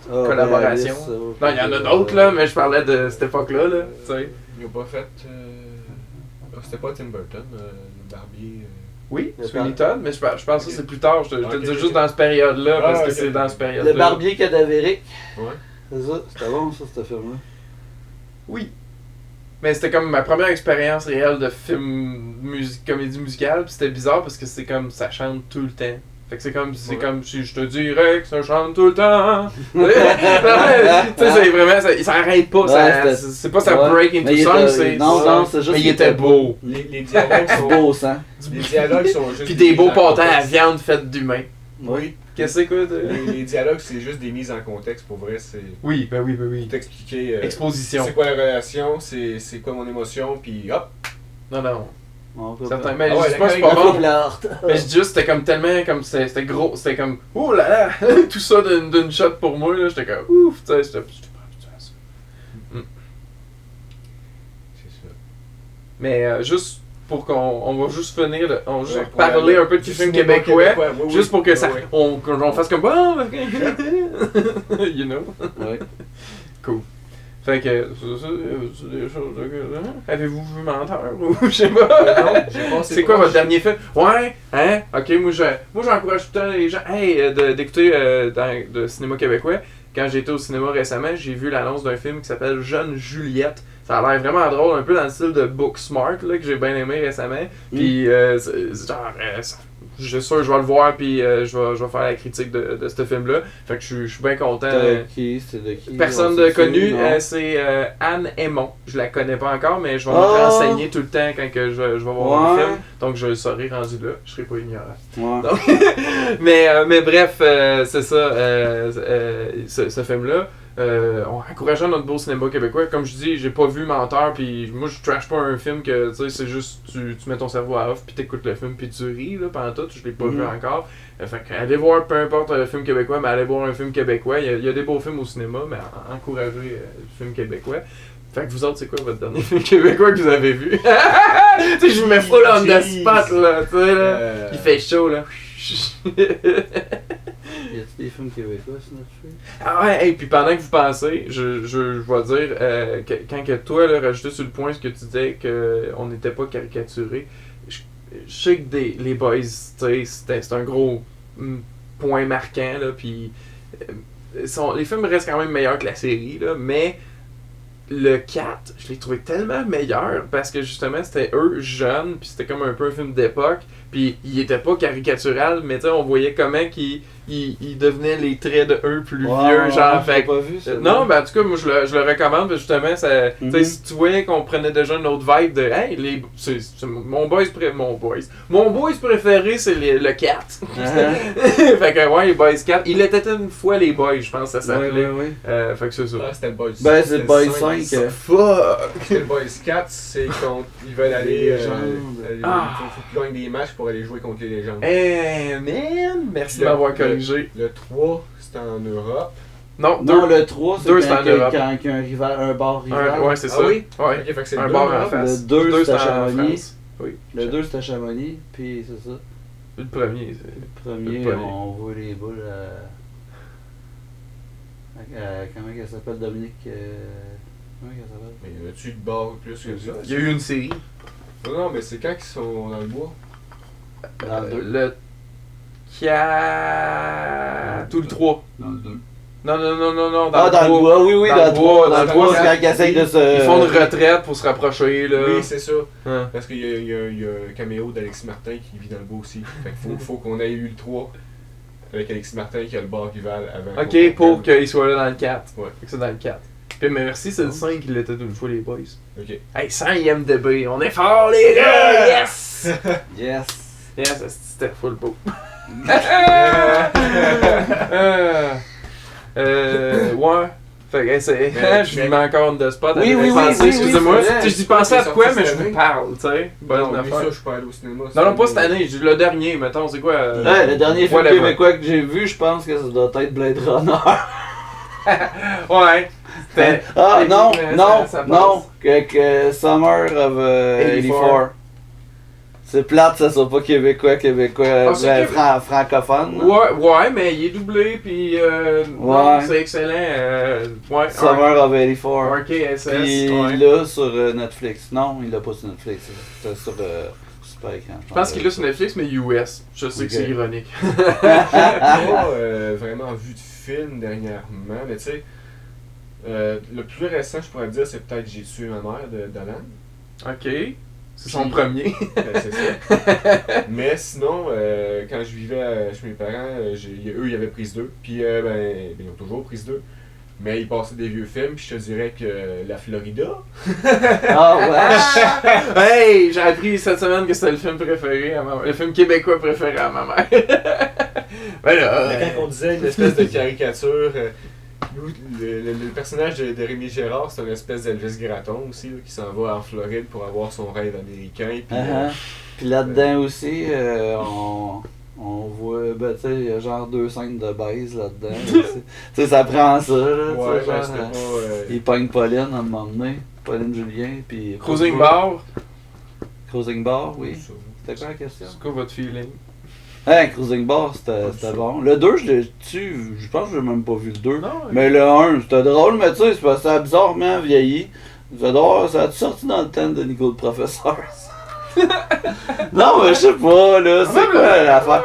Ah, Collaboration. Non, il y en a d'autres, là, mais je parlais de cette époque-là, là, tu sais. Ils ont pas fait. C'était pas Tim Burton, le barbier. Oui, Le Sweeney bar- Todd, mais je pense que ça c'est plus tard. Je te Ok, dis ok. juste dans cette période-là, parce Ah, que ok, c'est ok. dans cette période-là. Le barbier cadavérique. Ouais. C'est ça, c'était bon ça, ce film-là. Oui. Mais c'était comme ma première expérience réelle de film comédie musicale, puis c'était bizarre parce que c'est comme ça chante tout le temps. Fait que c'est comme si je te dirais que ça chante tout le temps. Tu sais, c'est vraiment ça arrête pas, Ouais, c'est pas ça ouais. break Mais into il song, était- c'est non, c'est juste mais il qu'il était était beau. Les dialogues Du sont. beau sang. Les dialogues sont juste. Puis des beaux mises en pâtés à contexte. viande faits d'humain. Oui. Qu'est-ce que c'est quoi Les dialogues, c'est juste des mises en contexte. Pour vrai, c'est. Oui, ben oui. Pour t'expliquer. Exposition. C'est quoi la relation, c'est quoi mon émotion, puis hop. Non. On peut Certain, pas. mais Ah ouais, je dis pas que c'est la pas On bon. peut la horte. Mais je dis juste, c'était comme tellement, comme c'était gros, c'était comme, oh là là, tout ça d'une shot pour moi, là, j'étais comme, ouf, tu sais, j'étais pas habitué à ça. C'est ça. Mais juste pour on va juste finir, on va juste Ouais, pour parler la- un peu du du film cinéma québécois, québécois, oui, juste pour que ça, oui. qu'on fasse comme, ah, ok. You know. Ouais. Cool. Fait que, c'est des choses que... Avez-vous vu Menteur ou je sais pas? Non, j'ai passé C'est quoi proche. votre dernier film? Ouais, hein? Ok, moi j'encourage tout le temps les gens d'écouter de cinéma québécois. Quand j'étais au cinéma récemment, j'ai vu l'annonce d'un film qui s'appelle Jeune Juliette. Ça a l'air vraiment drôle, un peu dans le style de Booksmart là, que j'ai bien aimé récemment. Puis c'est genre, je suis sûr que je vais le voir puis je vais faire la critique de ce film-là. Fait que je suis bien content. C'est de qui? Personne On de sait-tu? connu, Non. c'est Anne Aymon. Je la connais pas encore, mais je vais me Ah! renseigner tout le temps quand que je vais voir Ouais. le film. Donc je le saurai rendu là, je serai pas ignorant. Ouais. Donc, mais bref, c'est ça, ce film-là. Encourageant notre beau cinéma québécois. Comme je dis, j'ai pas vu Menteur, puis moi je trash pas un film que, tu sais, c'est juste, tu mets ton cerveau à off, puis t'écoutes le film, puis tu ris, là, pendant tout, je l'ai pas vu encore. Fait que, allez voir peu importe un film québécois, mais allez voir un film québécois. Il y a des beaux films au cinéma, mais encouragez le film québécois. Fait que vous autres, c'est quoi votre dernier film québécois que vous avez vu? Tu sais, je vous mets full on the spot, là, tu sais, là. Il fait chaud, là. Y a-t-il des films québécois sur notre film? Ah ouais, et puis pendant que vous pensez, je vais dire, quand que toi, là, rajoutais sur le point ce que tu disais qu'on n'était pas caricaturé, je sais que les boys, tu sais, c'est un gros point marquant, là, puis les films restent quand même meilleurs que la série, là, mais le 4, je l'ai trouvé tellement meilleur parce que justement c'était eux jeunes, puis c'était comme un peu un film d'époque, puis il était pas caricatural, mais tu sais, on voyait comment qu'ils devenaient les traits de eux plus vieux, genre, j'ai fait pas vu ça. non, ben en tout cas, moi je le recommande, parce que justement, ça, tu sais, si tu voyais qu'on prenait déjà une autre vibe de hey, c'est mon boys préféré, c'est le 4. Fait que ouais, les Boys 4. Il était une fois les Boys, je pense que ça s'appelait. Ouais. Fait que c'est ça. Ah, c'était le Boys. Ben, c'est le Boys 5. Fuck! C'était le Boys 4, c'est contre. Ils veulent aller. Les légendes. Il Ah. faut qu'ils gagnent des matchs pour aller jouer contre les légendes. Eh, man! Merci de m'avoir corrigé. Le 3, c'était en Europe. Non, Non, deux. le 3, c'est Deux, quand c'est en il y a Europe. un rival, un bar rival. Ouais, c'est Ah ça. oui? Ouais. Ok, fait que c'est Un le bar deux, en Europe. face. Le 2, Deux, c'était à c'est en Chamonix. France. Oui. Le 2, c'était à Chamonix, puis c'est ça. Le premier, Le premier, Le premier. on voit les boules Comment elle s'appelle, Dominique? Comment elle s'appelle? Mais y a-tu de bord plus que ça? Il y a eu une série. Non, mais c'est quand qu'ils sont dans le bois? Dans le 2. Le 4. Tout le 3. Dans le 2. Non, dans Ah, dans le bois, oui, dans le 3. Dans le 3, c'est quand ils essayent de se. Ils font une retraite pour se rapprocher, là. Oui, c'est ça. Hein. Parce qu'il y a un caméo d'Alexis Martin qui vit dans le bois aussi. Fait qu'il faut qu'on ait eu le 3 avec Alexis Martin qui a le bar rival avant. Ok, pour qu'il soit là dans le 4. Ouais. Fait que c'est dans le 4. Puis merci, c'est le 5 qui l'était une fois, les boys. Ok. Hey, 100 IMDB, on est fort, les gars! Yes! Yes! Yes, c'était full beau. Ouais. Fait que c'est. Je lui mets encore une de spot. Oui, oui, excusez-moi. oui, c'est vrai. Je dis pensais à C'est quoi, sorti mais cette je vous année. parle, tu sais. Bonne Non, lui, affaire. ça, je suis pas allé au cinéma. Non, pas cette année, le dernier, mettons, c'est quoi Ouais, le dernier film whatever. québécois que j'ai vu, je pense que ça doit être Blade Runner. Ouais. C'était. Ah, non, techniquement, ça passe. non, que Summer of 84. C'est plate, ça soit pas québécois, Ah, c'est ben, québécois. francophone. là. Ouais, mais il est doublé, puis non, c'est excellent. Ouais, Summer of 84. RKSS. Puis Ouais. là sur Netflix. Non, il l'a pas sur Netflix. C'était sur Super Écran. Je pense qu'il est sur Netflix, mais US. Je sais que c'est Ok. ironique. J'ai pas vraiment vu de film dernièrement, mais tu sais, le plus récent, je pourrais dire, c'est peut-être J'ai tué ma mère d'Alan. Ok. C'est son premier. C'est ça. Mais sinon, quand je vivais chez mes parents, eux, ils avaient prise 2. Puis, ils ont toujours prise 2. Mais ils passaient des vieux films, puis je te dirais que La Florida. Ah ouais! Hey, j'ai appris cette semaine que c'était le film préféré à ma mère. Le film québécois préféré à ma mère. Ben là, Mais quand on disait une espèce de caricature, le personnage de Rémi Gérard, c'est une espèce d'Elvis Gratton aussi, là, qui s'en va en Floride pour avoir son rêve américain. Puis, Puis là-dedans aussi, on voit, ben tu sais, il y a genre 2 scènes de baise là-dedans. Tu sais, ça prend ça, là. tu sais, ouais, genre, c'était pas. il pogne Pauline à un moment donné. Pauline Julien, puis. Cruising Bar, Cruising Bar, oui. Ça. C'était quoi la question? c'est quoi votre feeling? Hein, Cruising Bar, c'était bon. Le 2, je pense que j'ai même pas vu le 2. Non, Mais le 1, c'était drôle, mais tu sais, c'est parce que ça a bizarrement vieilli. Ça a sorti dans le temps de Nico le professeur. Non, mais je sais pas, là, c'est quoi l'affaire?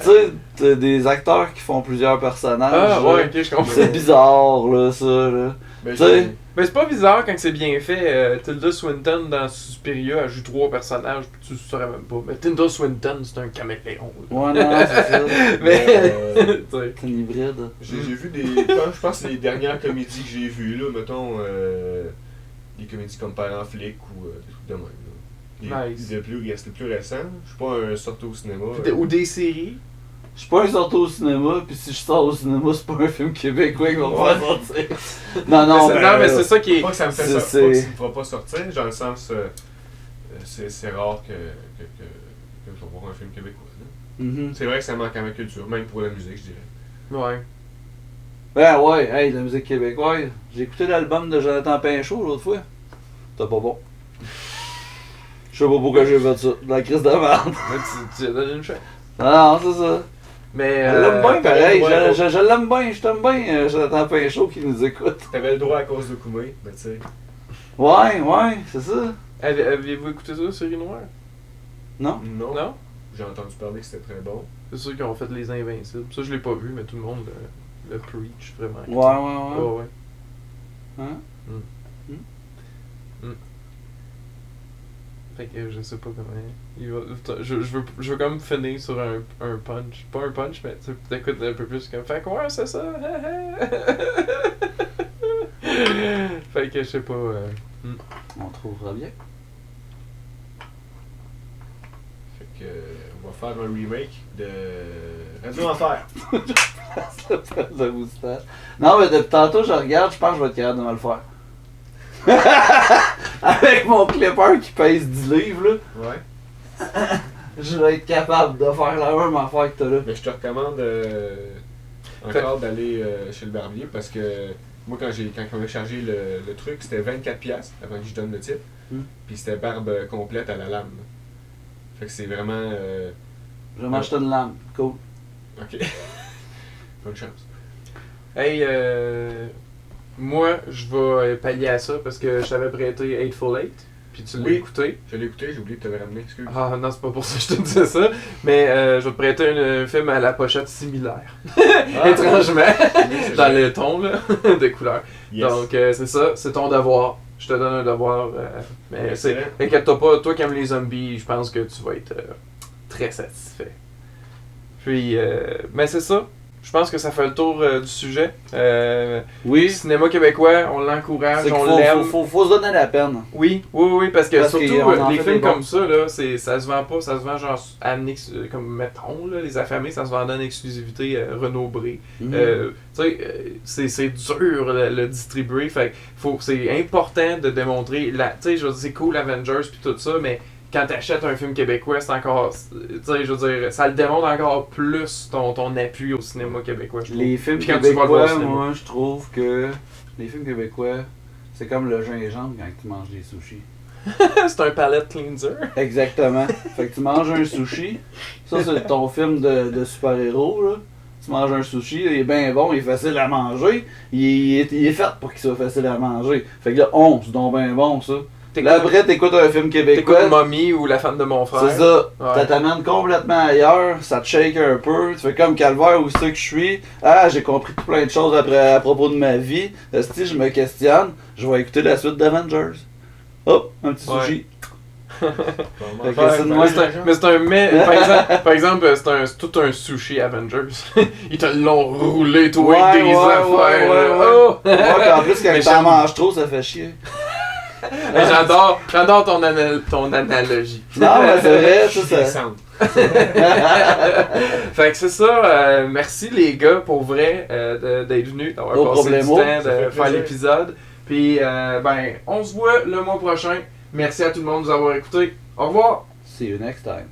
Tu sais, t'as des acteurs qui font plusieurs personnages. Ah, là. ouais, ok, je comprends. C'est bizarre, là, ça, là. Ben, Tu sais, Mais c'est pas bizarre quand c'est bien fait. Tilda Swinton dans Suspiria, elle joue 3 personnages, puis tu saurais même pas. Mais Tilda Swinton, c'est un caméléon. là. ouais, non, c'est ça. Mais, euh, tu sais. C'est une hybride. J'ai vu des. Je pense que les dernières comédies que j'ai vues, là, mettons, des comédies comme Père en flic ou des trucs de même. Là. Nice. Le plus récent. Je suis pas un sorti au cinéma. Ou des séries. Je suis pas un sorti au cinéma, puis si je sors au cinéma, c'est pas un film québécois qui va me faire sortir. Non, non, Non, mais c'est ça qui est. Pas que ça me fait c'est- sortir, c'est- pas que ça me fera pas sortir, dans le sens. C'est rare que je vais voir un film québécois. Là. Mhm. C'est vrai que ça manque à ma culture, même pour la musique, je dirais. Ouais. Ben ouais, hey, la musique québécoise. J'ai écouté l'album de Jonathan Pinchot l'autre fois. C'était pas bon. Je sais pas pourquoi j'ai fait ça. De la crise de merde. Mais tu as donné une chance. Non, c'est ça. Mais. Je l'aime bien pareil. ouais, Je l'aime bien. Je t'aime bien, Jonathan Pinchot qui nous écoute. T'avais le droit à cause de Koumé, mais tu sais. Ouais, c'est ça. Aviez-vous écouté ça, Série Noire? Non? Non. Non? J'ai entendu parler que c'était très bon. C'est ceux qui ont fait Les Invincibles. Ça, je l'ai pas vu, mais tout le monde le preach vraiment. Ouais. Ouais, ouais. Hein? Fait que je sais pas comment. Je veux quand même finir sur un punch. Pas un punch, mais tu t'écoutes un peu plus comme. Fait que ouais, c'est ça. Fait que je sais pas. On trouvera bien. Fait que on va faire un remake de Radio Enfer. de moustache. Non, mais depuis tantôt, je regarde, je pense que je vais être capable de me le faire. Avec mon clipper qui pèse 10 livres, là, Ouais. je vais être capable de faire la même affaire que t'as là. Mais je te recommande encore d'aller chez le barbier parce que moi quand on m'a chargé le truc, c'était 24$ avant que je donne le type. Puis c'était barbe complète à la lame. Là. Fait que c'est vraiment Je vais m'acheter une lame. Cool. OK. Bonne chance. Hey, moi, je vais pallier à ça parce que je t'avais prêté Eightful Eight, puis tu l'as Oui. écouté. Je l'ai écouté, j'ai oublié de te le ramener, excuse. Ah non, c'est pas pour ça que je te disais ça, mais je vais te prêter un film à la pochette similaire, étrangement, Oui, dans le ton là, de couleur. Yes. Donc c'est ça, c'est ton devoir. Je te donne un devoir, mais c'est, Excellent. inquiète-toi pas, toi qui aimes les zombies, je pense que tu vas être très satisfait. Puis, mais c'est ça. Je pense que ça fait le tour du sujet. Oui, Cinéma québécois, on l'encourage, c'est qu'il on l'aime. faut se donner la peine. Oui, parce que Parce surtout qu'on en les fait films des bons. comme ça, là, ça se vend pas, ça se vend genre comme mettons, là, Les Affamés, ça se vend en exclusivité Renaud Bré. Mhm. Tu sais, c'est dur le distribuer, fait que c'est important de démontrer, tu sais, je veux dire, c'est cool Avengers puis tout ça, mais quand t'achètes un film québécois, c'est encore, tu sais, je veux dire, ça le démontre encore plus ton appui au cinéma québécois, je trouve. Les films Puis quand tu vas le voir au québécois, cinéma. moi, je trouve que les films québécois, c'est comme le gingembre quand tu manges des sushis. C'est un palette cleanser. Exactement. Fait que tu manges un sushi, ça c'est ton film de super-héros, là. Tu manges un sushi, il est bien bon, il est facile à manger, il est fait pour qu'il soit facile à manger. Fait que là, c'est donc bien bon, ça. Là, après, t'écoutes un film québécois. T'écoutes Mommy ou La femme de mon frère. C'est ça. Ouais. Ça t'amène complètement ailleurs, ça te shake un peu. Tu fais comme Calvaire, où c'est que je suis. Ah, j'ai compris plein de choses à propos de ma vie. Si je me questionne, je vais écouter la suite d'Avengers. Hop, un petit Ouais. sushi. Vraiment. Fait que Ouais, c'est de mais moi, c'est par exemple, c'est tout un sushi Avengers. Ils te l'ont roulé, toi, Ouais, avec des ouais, affaires. ouais, là. ouais. Oh! Ouais, puis en plus, quand Mais t'en j'aime- manges trop, ça fait chier. Mais j'adore ton analogie. Non, mais c'est vrai, ça. Descendre. Fait que c'est ça. Merci les gars, pour vrai, d'être venus, d'avoir No passé problemo. du temps Ça de fait faire plaisir. l'épisode. Puis, ben, on se voit le mois prochain. Merci à tout le monde de nous avoir écoutés. Au revoir! See you next time.